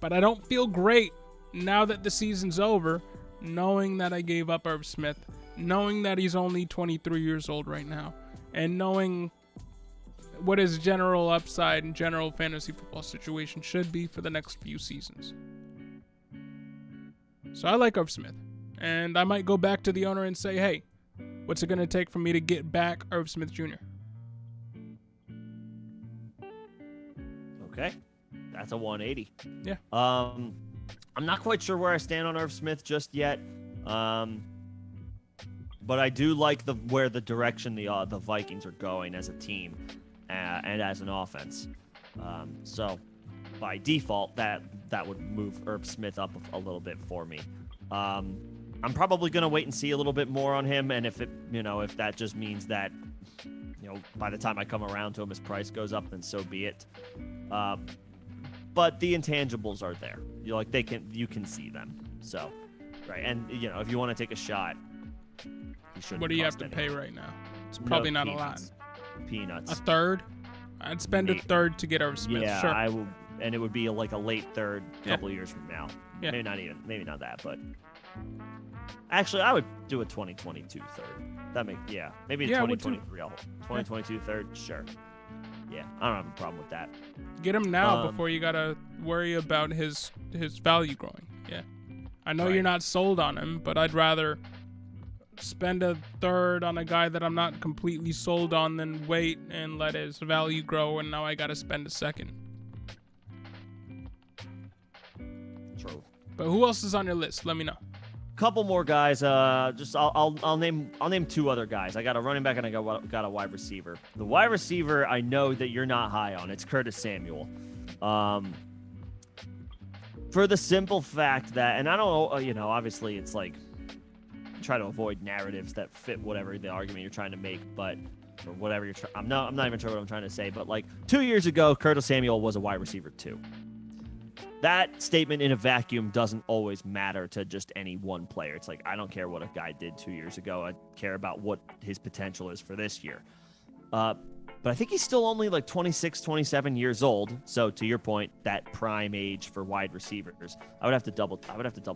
But I don't feel great now that the season's over, knowing that I gave up Irv Smith, knowing that he's only 23 years old right now, and knowing what his general upside and general fantasy football situation should be for the next few seasons. So I like Irv Smith, and I might go back to the owner and say, hey, what's it going to take for me to get back Irv Smith Jr.? Okay, that's a 180. Yeah. I'm not quite sure where I stand on Irv Smith just yet. But I do like where the direction the Vikings are going as a team and as an offense. So by default, that would move Irv Smith up a little bit for me. I'm probably going to wait and see a little bit more on him, and if that just means that by the time I come around to him, his price goes up, then so be it. But the intangibles are there. You can see them. So, right, and if you want to take a shot, what do you have to pay right now? It's probably not peanuts. A lot. Peanuts. A third? I'd spend a third to get Irv Smith. Yeah, sure. I will, and it would be like a late third, couple of years from now. Yeah. Maybe not that, but actually, I would do a 2022 third. Maybe a 2023. 2022 third, sure. Yeah, I don't have a problem with that. Get him now before you gotta worry about his value growing. Yeah, I know you're not sold on him, but I'd rather spend a third on a guy that I'm not completely sold on than wait and let his value grow, and now I gotta spend a second. True. But who else is on your list? Let me know. Couple more guys. I'll name two other guys. I got a running back and I got a wide receiver. The wide receiver I know that you're not high on. It's Curtis Samuel. For the simple fact that, and I don't know, obviously it's like try to avoid narratives that fit whatever the argument you're trying to make, but or whatever you're trying. I'm not even sure what I'm trying to say, but like 2 years ago, Curtis Samuel was a wide receiver too. That statement in a vacuum doesn't always matter to just any one player. It's like, I don't care what a guy did 2 years ago. I care about what his potential is for this year. But I think he's still only like 26, 27 years old. So to your point, that prime age for wide receivers, I would have to double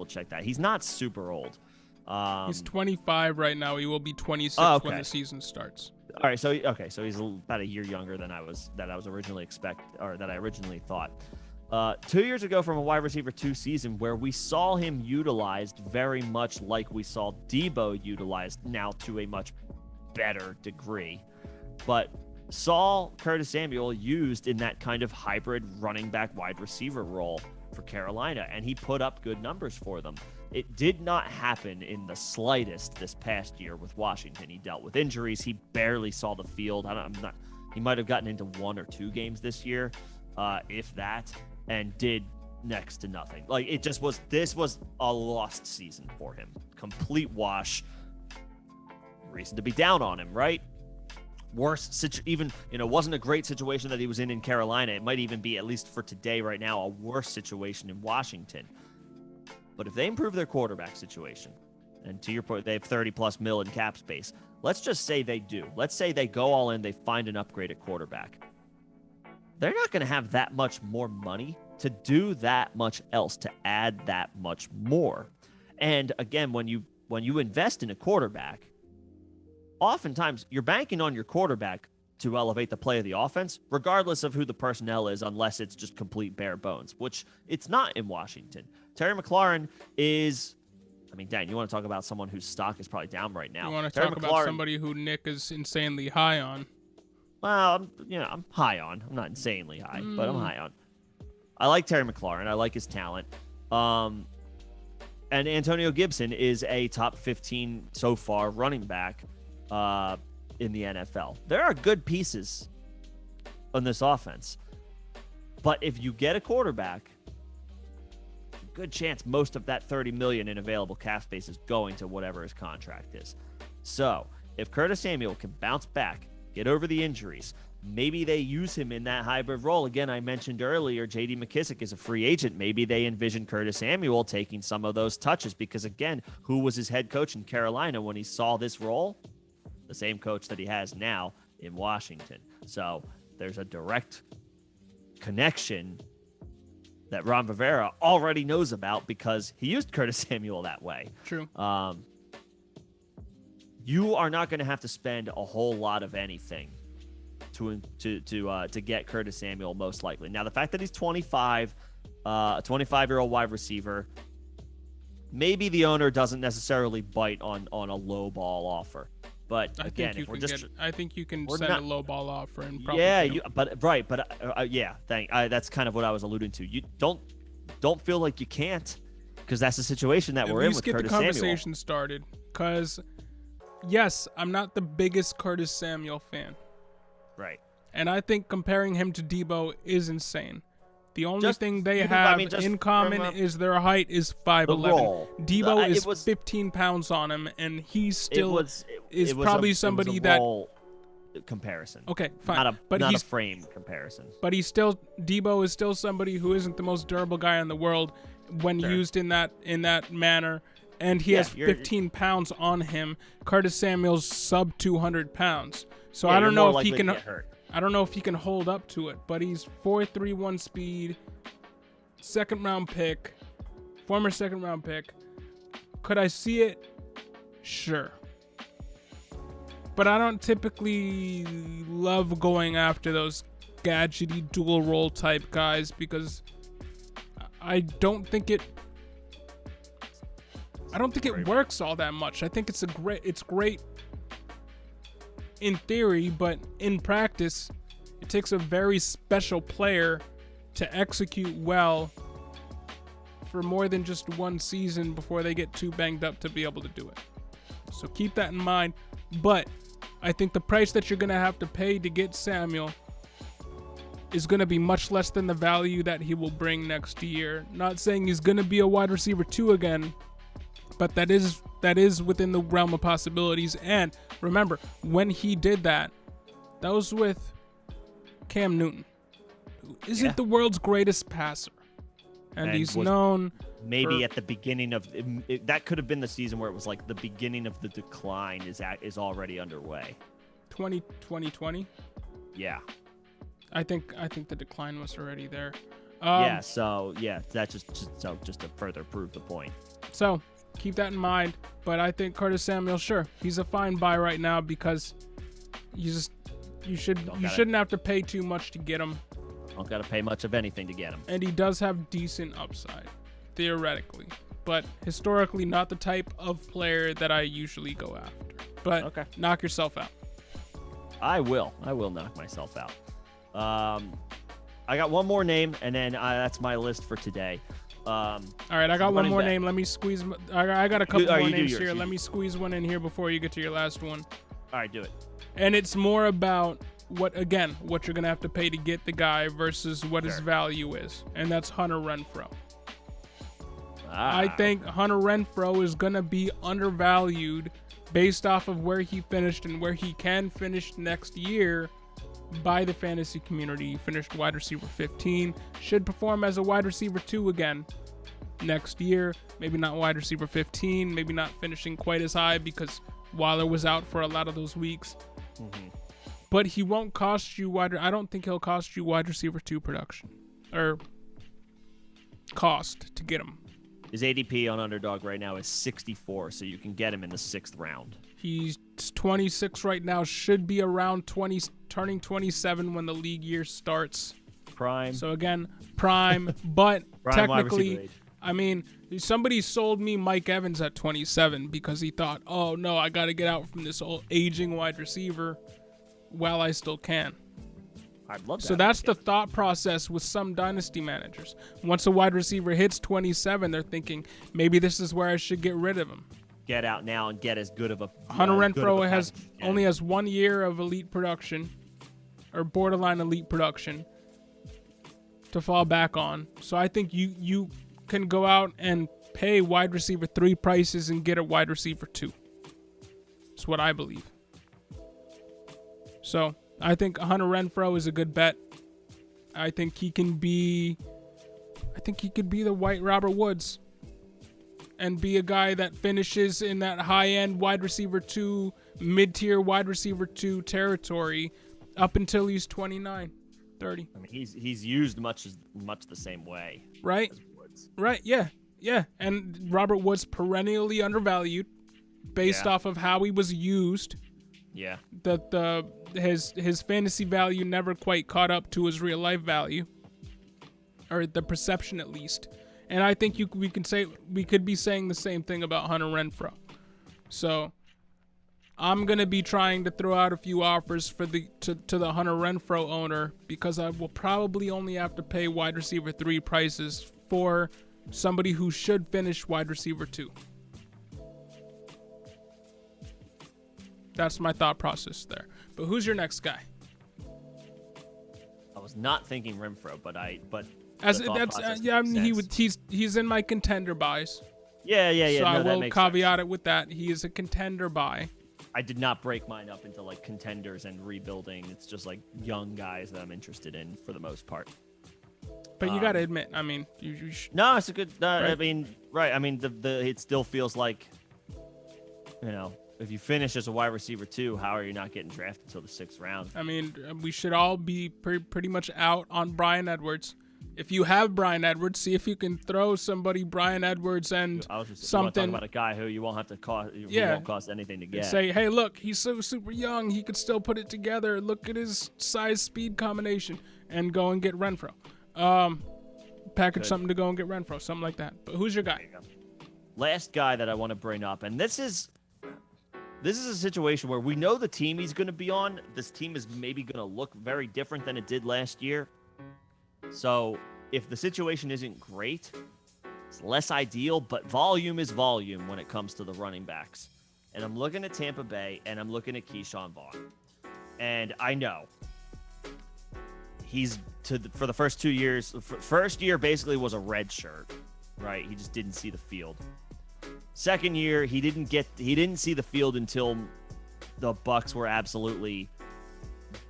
check that. He's not super old. He's 25 right now. He will be 26 when the season starts. All right. So he's about a year younger than I originally thought. 2 years ago from a wide receiver 2 season where we saw him utilized very much like we saw Debo utilized, now to a much better degree, but saw Curtis Samuel used in that kind of hybrid running back wide receiver role for Carolina, and he put up good numbers for them. It did not happen in the slightest this past year with Washington. He dealt with injuries. He barely saw the field. He might have gotten into 1 or 2 games this year, if that, and did next to nothing. Like, this was a lost season for him. Complete wash. Reason to be down on him, right? Wasn't a great situation that he was in Carolina. It might even be, at least for today, right now, a worse situation in Washington. But if they improve their quarterback situation, and to your point, they have 30+ mil in cap space. Let's just say they do. Let's say they go all in, they find an upgrade at quarterback. They're not going to have that much more money to do that much else, to add that much more. And again, when you invest in a quarterback, oftentimes you're banking on your quarterback to elevate the play of the offense, regardless of who the personnel is, unless it's just complete bare bones, which it's not in Washington. Terry McLaurin is, I mean, Dan, you want to talk about someone whose stock is probably down right now. You want to Terry talk McLaurin, about somebody who Nick is insanely high on. Well, I'm high on. I'm not insanely high, but I'm high on. I like Terry McLaurin. I like his talent. And Antonio Gibson is a top 15 so far running back in the NFL. There are good pieces on this offense. But if you get a quarterback, good chance most of that $30 million in available cap space is going to whatever his contract is. So if Curtis Samuel can bounce back, get over the injuries, maybe they use him in that hybrid role. Again, I mentioned earlier, J.D. McKissick is a free agent. Maybe they envision Curtis Samuel taking some of those touches because, again, who was his head coach in Carolina when he saw this role? The same coach that he has now in Washington. So there's a direct connection that Ron Rivera already knows about because he used Curtis Samuel that way. True. You are not going to have to spend a whole lot of anything to get Curtis Samuel most likely. Now, the fact that he's 25, a 25-year-old wide receiver, maybe the owner doesn't necessarily bite on a low ball offer. But again, if we're just, I think you can send a low ball offer and probably that's kind of what I was alluding to. You don't feel like you can't, because that's the situation that we're in with Curtis Samuel. At least get the conversation started, because yes, I'm not the biggest Curtis Samuel fan. Right. And I think comparing him to Debo is insane. The only thing they have in common is their height is 5'11". Debo is 15 pounds on him, and he still is probably somebody that comparison. Okay, fine. Not a frame comparison. But Debo is still somebody who isn't the most durable guy in the world when used in that manner. And he has 15 pounds on him. Curtis Samuel's sub 200 pounds. So I don't know if he can. I don't know if he can hold up to it. But he's 4.31 speed, former second round pick. Could I see it? Sure. But I don't typically love going after those gadgety dual role type guys because I don't think it works all that much. I think it's great in theory, but in practice, it takes a very special player to execute well for more than just one season before they get too banged up to be able to do it. So keep that in mind. But I think the price that you're going to have to pay to get Samuel is going to be much less than the value that he will bring next year. Not saying he's going to be a wide receiver 2 again, but that is within the realm of possibilities. And remember, when he did that was with Cam Newton, who isn't the world's greatest passer. And he's known maybe at the beginning of that could have been the season where it was like the beginning of the decline is already underway. 2020? Yeah. I think the decline was already there. That's just to further prove the point. So keep that in mind. But I think Curtis Samuel, sure, he's a fine buy right now because you shouldn't have to pay too much to get him. Don't got to pay much of anything to get him. And he does have decent upside, theoretically. But historically, not the type of player that I usually go after. But knock yourself out. I will knock myself out. I got one more name, and then that's my list for today. All right, I got one more name. Let me squeeze. I got a couple more names here. Let me squeeze one in here before you get to your last one. All right, do it. And it's more about what you're going to have to pay to get the guy versus what his value is. And that's Hunter Renfrow. I think Hunter Renfrow is going to be undervalued based off of where he finished and where he can finish next year by the fantasy community. He finished wide receiver 15. Should perform as a wide receiver 2 again next year. Maybe not wide receiver 15. Maybe not finishing quite as high because Waller was out for a lot of those weeks. Mm-hmm. But he won't cost you I don't think he'll cost you wide receiver 2 production or cost to get him. His ADP on Underdog right now is 64, so you can get him in the 6th round. He's 26 right now, should be around 20, turning 27 when the league year starts. Prime. So again, prime, but Prime technically, I mean, somebody sold me Mike Evans at 27 because he thought, oh no, I got to get out from this old aging wide receiver while I still can. I'd love that. So that's the thought process with some dynasty managers. Once a wide receiver hits 27, they're thinking, maybe this is where I should get rid of him. Get out now and get as good of a Hunter Renfrow only has 1 year of elite production or borderline elite production to fall back on. So I think you can go out and pay wide receiver 3 prices and get a wide receiver 2. That's what I believe. So I think Hunter Renfrow is a good bet. I think he could be the white Robert Woods and be a guy that finishes in that high-end wide receiver 2, mid-tier wide receiver 2 territory up until he's 29, 30. I mean, he's used much the same way. Right? Right, yeah. Yeah, and Robert Woods perennially undervalued based off of how he was used. Yeah. His fantasy value never quite caught up to his real life value, or the perception at least. And I think we could be saying the same thing about Hunter Renfrow. So I'm gonna be trying to throw out a few offers for to the Hunter Renfrow owner, because I will probably only have to pay wide receiver 3 prices for somebody who should finish wide receiver 2. That's my thought process there. But who's your next guy? I was not thinking Renfrow, but he's in my contender buys. Yeah. So I will caveat it with that. He is a contender buy. I did not break mine up into like contenders and rebuilding. It's just like young guys that I'm interested in for the most part. But you got to admit, I mean, no, it's a good. Right? I mean, right. I mean, it still feels like, if you finish as a wide receiver 2, how are you not getting drafted until the 6th round? I mean, we should all be pretty much out on Bryan Edwards. If you have Bryan Edwards, see if you can throw somebody Bryan Edwards and something. Talk about a guy who you won't have to cost. Won't cost anything to get. Say, hey, look, he's so super young, he could still put it together. Look at his size-speed combination, and go and get Renfrow. Package something to go and get Renfrow, something like that. But who's your guy? Last guy that I want to bring up, and this is a situation where we know the team he's going to be on. This team is maybe going to look very different than it did last year. So if the situation isn't great, it's less ideal, but volume is volume when it comes to the running backs. And I'm looking at Tampa Bay, and I'm looking at Keyshawn Vaughn. And I know for the first 2 years, first year basically was a red shirt, right? He just didn't see the field. Second year, he didn't see the field until the Bucs were absolutely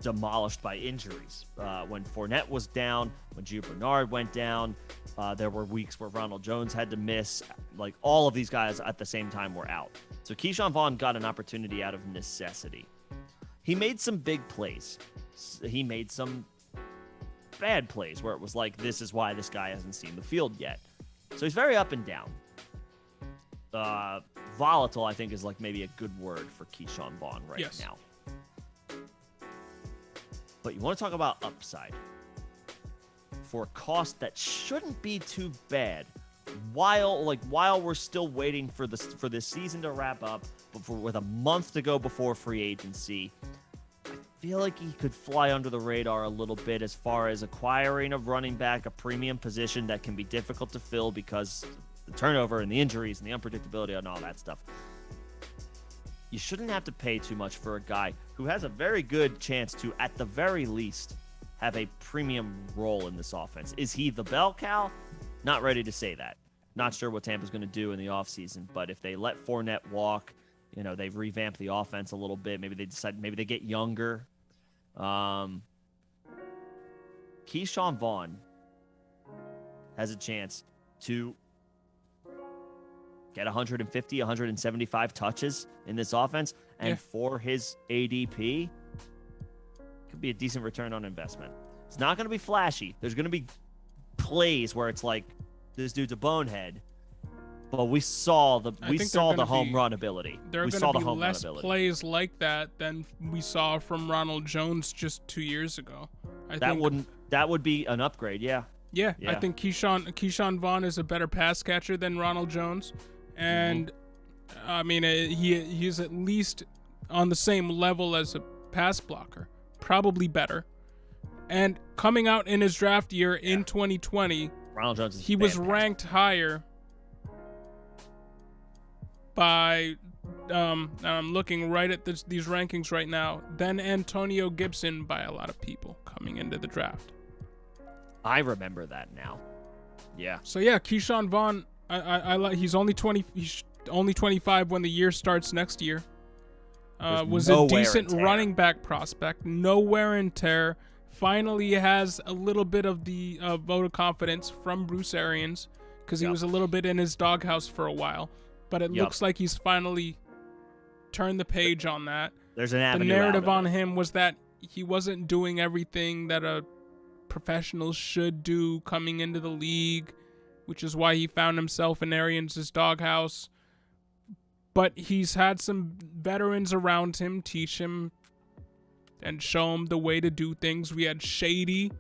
demolished by injuries. When Fournette was down, when Gio Bernard went down, there were weeks where Ronald Jones had to miss. Like, all of these guys at the same time were out. So Keyshawn Vaughn got an opportunity out of necessity. He made some big plays. He made some bad plays where it was like, this is why this guy hasn't seen the field yet. So he's very up and down. Volatile, I think, is like maybe a good word for Keyshawn Vaughn right now. But you want to talk about upside for a cost that shouldn't be too bad. While we're still waiting for this season to wrap up, with a month to go before free agency, I feel like he could fly under the radar a little bit as far as acquiring a running back, a premium position that can be difficult to fill because the turnover and the injuries and the unpredictability and all that stuff. You shouldn't have to pay too much for a guy who has a very good chance to, at the very least, have a premium role in this offense. Is he the bell cow? Not ready to say that. Not sure what Tampa's going to do in the offseason, but if they let Fournette walk, they revamp the offense a little bit. Maybe they get younger. Keyshawn Vaughn has a chance to get 150, 175 touches in this offense, and for his ADP, could be a decent return on investment. It's not going to be flashy. There's going to be plays where it's like, this dude's a bonehead, But we saw the home run ability. There are going to be less plays like that than we saw from Ronald Jones just 2 years ago. That would be an upgrade, yeah. Yeah, I think Keyshawn Vaughn is a better pass catcher than Ronald Jones, and I mean he's at least on the same level as a pass blocker, probably better. And coming out in his draft year in 2020, Ronald Jones he was ranked higher by I'm looking right at these rankings right now than Antonio Gibson by a lot of people coming into the draft. I remember that now. Yeah. So yeah, Keyshawn Vaughn, I like. He's only 20. He's only 25 when the year starts next year. Was a decent running back prospect. No wear and tear. Finally has a little bit of the vote of confidence from Bruce Arians because he was a little bit in his doghouse for a while. But it looks like he's finally turned the page on that. There's an avenue. The narrative on him was that he wasn't doing everything that a professional should do coming into the league, which is why he found himself in Arians' doghouse. But he's had some veterans around him teach him and show him the way to do things. We had Shady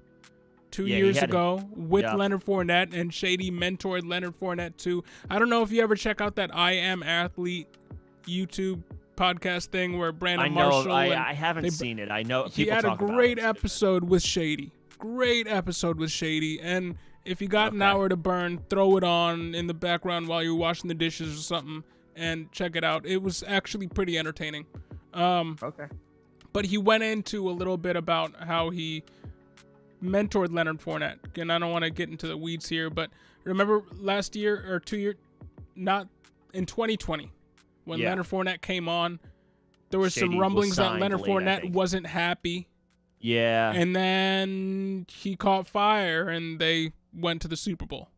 2 years ago with Leonard Fournette, and Shady mentored Leonard Fournette too. I don't know if you ever check out that I Am Athlete YouTube podcast thing where Brandon Marshall. I haven't seen it. I know he had a great episode with Shady. Great episode with Shady. And if you got an hour to burn, throw it on in the background while you're washing the dishes or something and check it out. It was actually pretty entertaining. But he went into a little bit about how he mentored Leonard Fournette. And I don't want to get into the weeds here, but remember last year or 2 years, not in 2020, when Leonard Fournette came on, there was some rumblings that Leonard Fournette wasn't happy. Yeah. And then he caught fire and they went to the Super Bowl.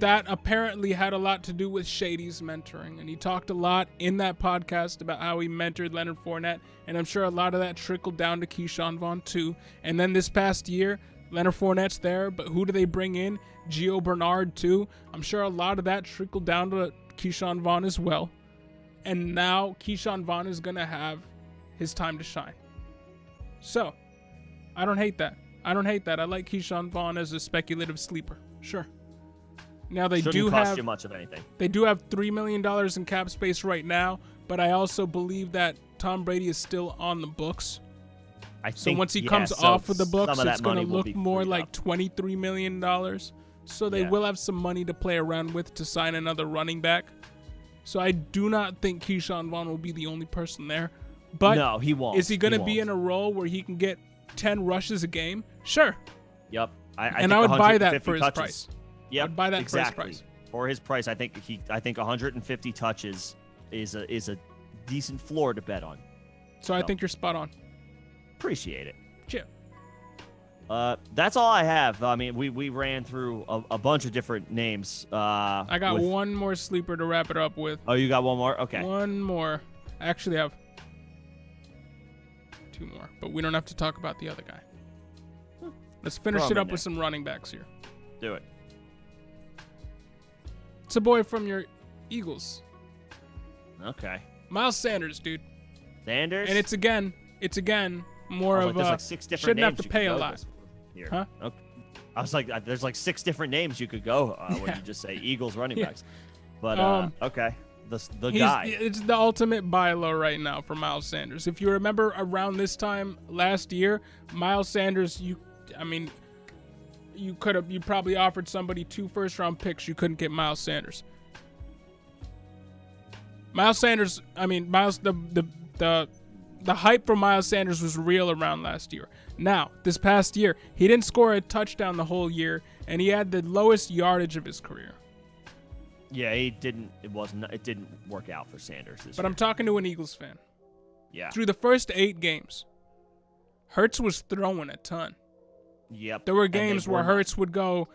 That apparently had a lot to do with Shady's mentoring. And he talked a lot in that podcast about how he mentored Leonard Fournette. And I'm sure a lot of that trickled down to Keyshawn Vaughn too. And then this past year, Leonard Fournette's there, but who do they bring in? Gio Bernard too. I'm sure a lot of that trickled down to Keyshawn Vaughn as well. And now Keyshawn Vaughn is going to have his time to shine. So, I don't hate that. I like Keyshawn Vaughn as a speculative sleeper. Sure. Now they Shouldn't cost you much of anything. They do have $3 million in cap space right now, but I also believe that Tom Brady is still on the books. So once he comes off of the books, it's going to look more like $23 million. So they will have some money to play around with to sign another running back. So I do not think Keyshawn Vaughn will be the only person there. But no, he won't. Is he going to be in a role where he can get 10 rushes a game? Sure. Yep. I would buy that for his price. Yep. I'd buy that for his price. For his price, I think 150 touches is a decent floor to bet on. So I think you're spot on. Appreciate it. Cheers. That's all I have. I mean, we ran through a bunch of different names. I got one more sleeper to wrap it up with. Oh, you got one more? Okay. One more. I actually have 2 more, but we don't have to talk about the other guy. Let's finish it up with some running backs here. Do it. It's a boy from your Eagles. Okay. Miles Sanders, dude. Sanders? And it's again more of there's like 6 different shouldn't names have to pay a lot. Here. Huh? Okay. I was like, there's like 6 different names you could go when you just say Eagles running backs. But okay. The guy. It's the ultimate buy low right now for Miles Sanders. If you remember around this time last year, Miles Sanders, you probably offered somebody 2 first-round picks. You couldn't get Miles Sanders. The hype for Miles Sanders was real around last year. Now, this past year, he didn't score a touchdown the whole year, and he had the lowest yardage of his career. Yeah, it didn't work out for Sanders this year. But I'm talking to an Eagles fan. Yeah. Through the first 8 games, Hurts was throwing a ton. Yep. There were games where Hurts would go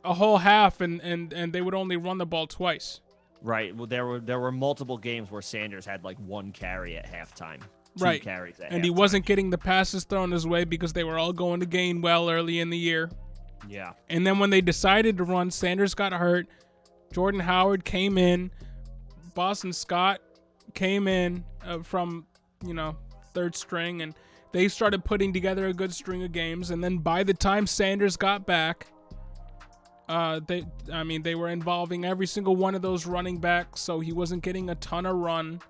a whole half and they would only run the ball twice. Right. Well, there were multiple games where Sanders had like 1 carry at halftime. 2 carries at halftime. And he wasn't getting the passes thrown his way because they were all going to Gainwell early in the year. Yeah. And then when they decided to run, Sanders got hurt. Jordan Howard came in. Boston Scott came in from, third string, and they started putting together a good string of games. And then by the time Sanders got back, they were involving every single one of those running backs, so he wasn't getting a ton of run,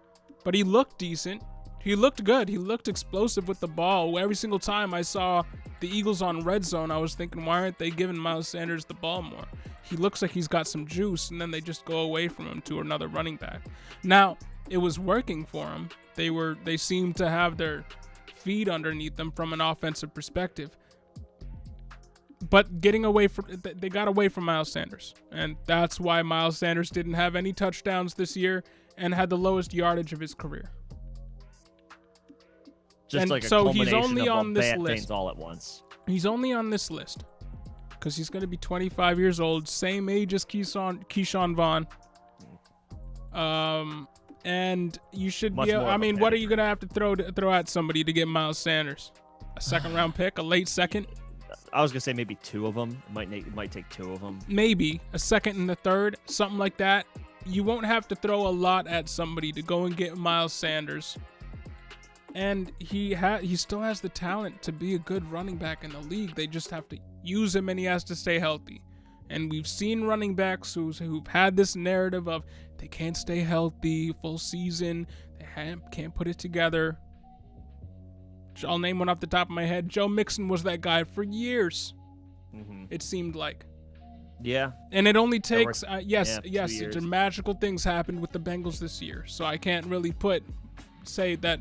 but he looked decent. He looked good. He looked explosive with the ball. Every single time I saw the Eagles on red zone, I was thinking, why aren't they giving Miles Sanders the ball more? He looks like he's got some juice, and then they just go away from him to another running back. Now, it was working for him. They seemed to have their feet underneath them from an offensive perspective. But they got away from Miles Sanders, and that's why Miles Sanders didn't have any touchdowns this year and had the lowest yardage of his career. Just like a culmination of bad things all at once. He's only on this list because he's going to be 25 years old, same age as Keyshawn Vaughn. And you should be. What are you going to have to throw at somebody to get Miles Sanders? A second round pick, a late second. I was gonna say maybe two of them. It might take two of them. Maybe a second and a third, something like that. You won't have to throw a lot at somebody to go and get Miles Sanders. And he still has the talent to be a good running back in the league. They just have to use him, and he has to stay healthy. And we've seen running backs who've had this narrative of they can't stay healthy full season. They can't put it together. I'll name one off the top of my head. Joe Mixon was that guy for years. Mm-hmm. It seemed like. Yeah. And it only takes yes, magical things happened with the Bengals this year. So I can't really say that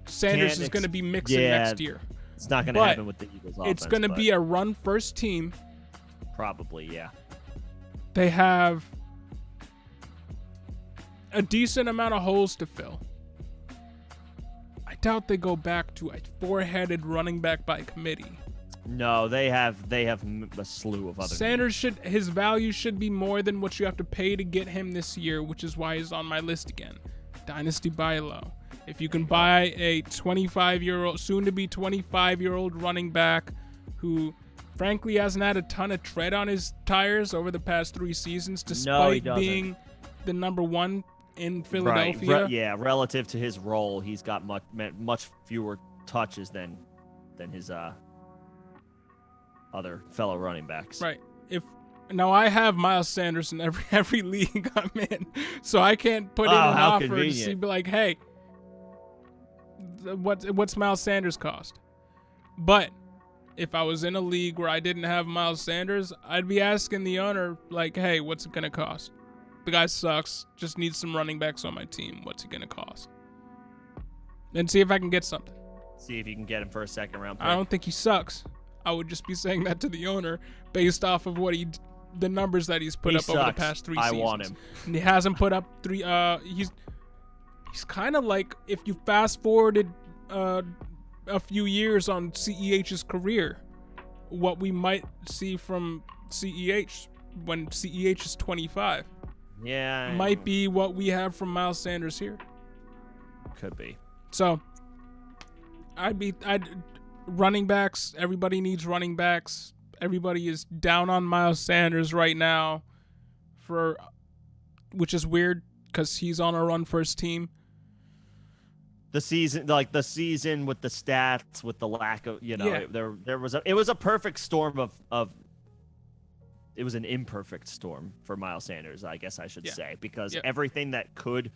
Sanders is going to be Mixon next year. It's not going to happen with the Eagles offense. It's going to be a run-first team. Probably, yeah. They have a decent amount of holes to fill. I doubt they go back to a four-headed running back by committee. No, they have a slew of other. Sanders his value should be more than what you have to pay to get him this year, which is why he's on my list again. Dynasty buy low. If you can buy a 25-year-old, soon-to-be 25-year-old running back who, frankly, hasn't had a ton of tread on his tires over the past 3 seasons, despite being the number one in Philadelphia. Right. Yeah, relative to his role, he's got much fewer touches than his other fellow running backs. Right. Now I have Miles Sanders in every league I'm in, so I can't put in an offer to be like, hey, what's Miles Sanders cost? But if I was in a league where I didn't have Miles Sanders, I'd be asking the owner, like, hey, what's it gonna cost? The guy sucks. Just needs some running backs on my team. What's it gonna cost? And see if I can get something. See if you can get him for a second round pick. I don't think he sucks. I would just be saying that to the owner based off of the numbers that he's put up over the past 3 seasons. I want him. And he hasn't put up 3. He's kind of like, if you fast forwarded a few years on CEH's career, what we might see from CEH when CEH is 25. Yeah. Might be what we have from Miles Sanders here. Could be. So, running backs, everybody needs running backs. Everybody is down on Miles Sanders right now, which is weird because he's on a run-first team. The season with the stats, with the lack of, it was a perfect storm of. It was an imperfect storm for Miles Sanders, I guess I should say, because everything that could,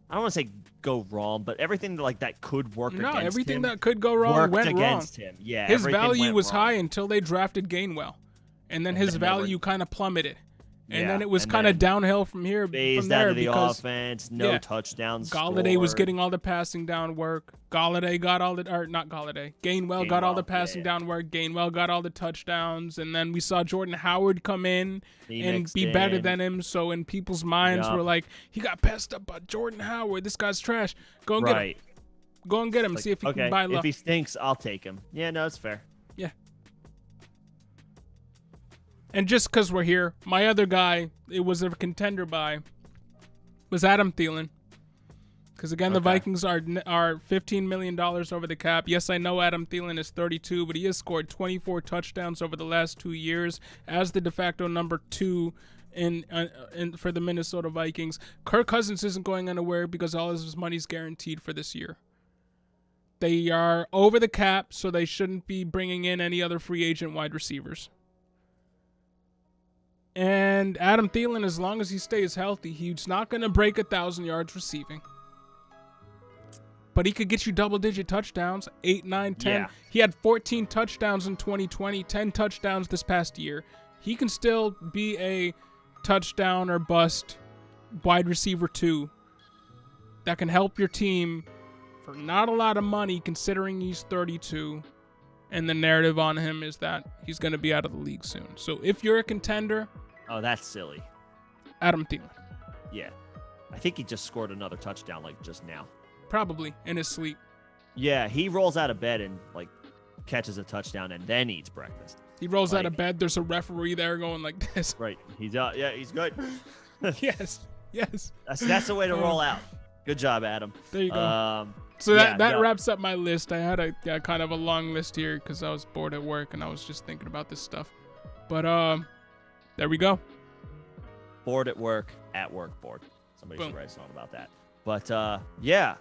I don't want to say go wrong, but everything that could work against him. No, everything that could go wrong went against wrong. Him. Yeah, his value was high until they drafted Gainwell, and then his value kind of plummeted. And then it was kind of downhill from here. Phased out of the offense, no touchdowns. Galladay was getting all the passing down work. Gainwell got all the passing down work. Gainwell got all the touchdowns. And then we saw Jordan Howard come in and be better than him. So in people's minds, we're like, he got passed up by Jordan Howard. This guy's trash. Go and get him. Go and get him. See if he can buy low. If he stinks, I'll take him. Yeah, no, it's fair. Yeah. And just because we're here, my other guy, it was a contender buy, was Adam Thielen. Because, again, the Vikings are $15 million over the cap. Yes, I know Adam Thielen is 32, but he has scored 24 touchdowns over the last 2 years as the de facto number 2 for the Minnesota Vikings. Kirk Cousins isn't going anywhere because all of his money is guaranteed for this year. They are over the cap, so they shouldn't be bringing in any other free agent wide receivers. And Adam Thielen, as long as he stays healthy, he's not going to break 1,000 yards receiving. But he could get you double-digit touchdowns, 8, 9, 10. Yeah. He had 14 touchdowns in 2020, 10 touchdowns this past year. He can still be a touchdown or bust wide receiver 2 that can help your team for not a lot of money considering he's 32. And the narrative on him is that he's going to be out of the league soon. So if you're a contender... Oh, that's silly. Adam Thielen. Yeah. I think he just scored another touchdown like just now. Probably in his sleep. Yeah, he rolls out of bed and like catches a touchdown and then eats breakfast. He rolls out of bed. There's a referee there going like this. Right. He's yeah, he's good. Yes. That's the way to roll out. Good job, Adam. There you go. So that wraps up my list. I had a kind of a long list here because I was bored at work and I was just thinking about this stuff. But there we go. Bored at work bored. Somebody should write a song about that. But yeah.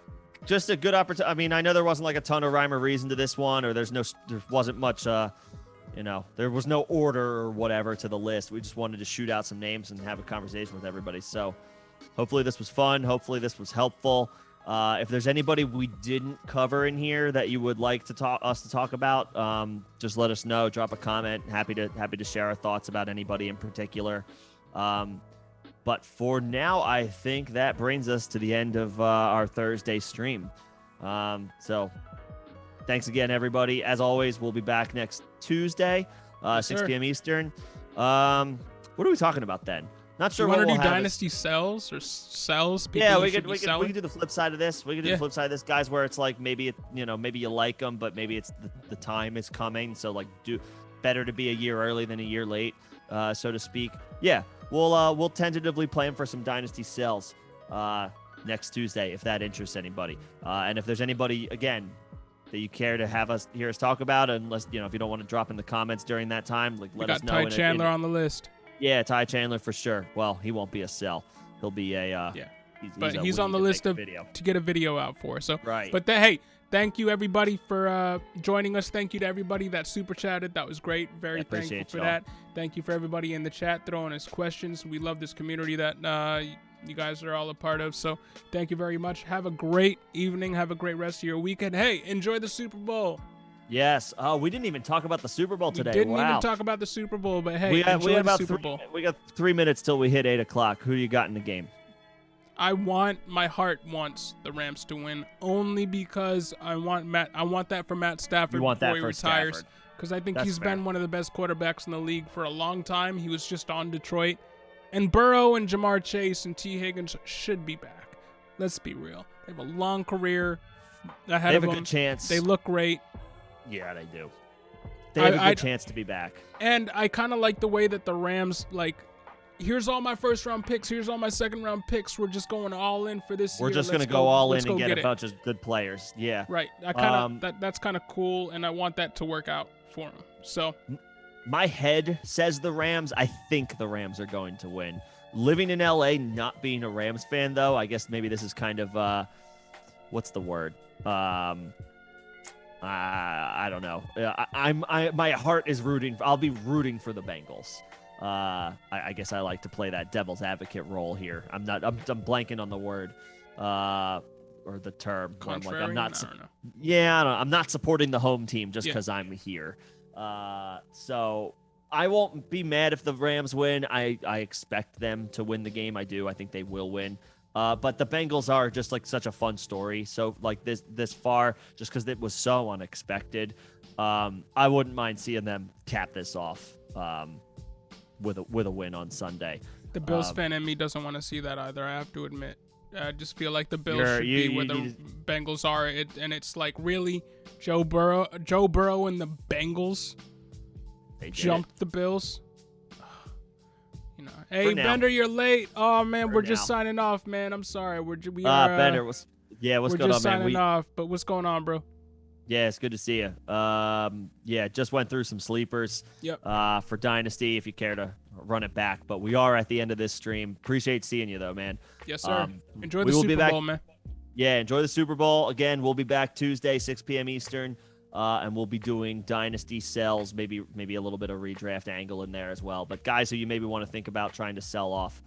Just a good opportunity. I mean, I know there wasn't like a ton of rhyme or reason to this one, or there wasn't much, there was no order or whatever to the list. We just wanted to shoot out some names and have a conversation with everybody. So hopefully this was fun. Hopefully this was helpful. If there's anybody we didn't cover in here that you would like to us to talk about, just let us know. Drop a comment. Happy to share our thoughts about anybody in particular. But for now, I think that brings us to the end of our Thursday stream. So thanks again, everybody. As always, we'll be back next Tuesday, 6 p.m. Eastern. What are we talking about then? Not sure. Want to do Dynasty sells or sells? Yeah, we could do the flip side of this. We could do the flip side of this, guys, where it's like maybe you like them, but maybe it's the time is coming. So like, better to be a year early than a year late, so to speak. Yeah. We'll tentatively plan for some Dynasty sales next Tuesday if that interests anybody. And if there's anybody, again, that you care to hear us talk about, unless, if you don't want to drop in the comments during that time, like let us know. Ty Chandler on the list. Yeah, Ty Chandler for sure. Well, he won't be a sell. He'll be a he's on the list to get a video out for. So right. But hey, thank you everybody for joining us. Thank you to everybody that super chatted. That was great. Very thankful for that. Thank you for everybody in the chat throwing us questions. We love this community that you guys are all a part of. So thank you very much. Have a great evening. Have a great rest of your weekend. Hey, enjoy the Super Bowl. Yes. Oh, we didn't even talk about the Super Bowl today. We didn't even talk about the Super Bowl, but hey, enjoy the Super Bowl. We got 3 minutes till we hit 8 o'clock. Who do you got in the game? My heart wants the Rams to win only because I want that for Matt Stafford before he retires. Because I think he's been one of the best quarterbacks in the league for a long time. He was just on Detroit. And Burrow and Jamar Chase and T. Higgins should be back. Let's be real. They have a long career ahead of them. They have a good chance. They look great. Yeah, they do. They have a good chance to be back. And I kind of like the way that the Rams, here's all my first-round picks. Here's all my second-round picks. We're just going all in for this year. We're just going to go all in and get a bunch of good players. Yeah. Right. That's kind of cool, and I want that to work out for them. So my head says the Rams. I think the Rams are going to win. Living in L.A., not being a Rams fan, though, I guess maybe this is kind of what's the word? I don't know. My heart is rooting. I'll be rooting for the Bengals. I guess I like to play that devil's advocate role here. I'm blanking on the word or the term. Contrary? I'm not. Yeah, I don't know. I'm not supporting the home team just because I'm here. So I won't be mad if the Rams win. I expect them to win the game. I do. I think they will win. But the Bengals are just such a fun story. So this far, just because it was so unexpected, I wouldn't mind seeing them cap this off with a win on Sunday. The Bills fan in me doesn't want to see that either. I have to admit. I just feel like the Bills should be where the Bengals are, and it's really Joe Burrow and the Bengals jumped the Bills. Hey, Bender, you're late. Oh man, we're just signing off, man. I'm sorry. We are. Bender, Yeah, what's We're going just on, man? signing off, but what's going on, bro? Yeah, it's good to see you. Yeah, just went through some sleepers. Yep. For Dynasty, if you care to run it back. But we are at the end of this stream. Appreciate seeing you, though, man. Yes, sir. Enjoy the Super Bowl, man. Yeah, enjoy the Super Bowl. Again, we'll be back Tuesday, 6 p.m. Eastern, and we'll be doing Dynasty sells, maybe a little bit of redraft angle in there as well. But guys who you maybe want to think about trying to sell off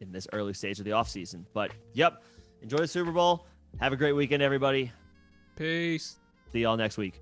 in this early stage of the offseason. But, yep, enjoy the Super Bowl. Have a great weekend, everybody. Peace. See y'all next week.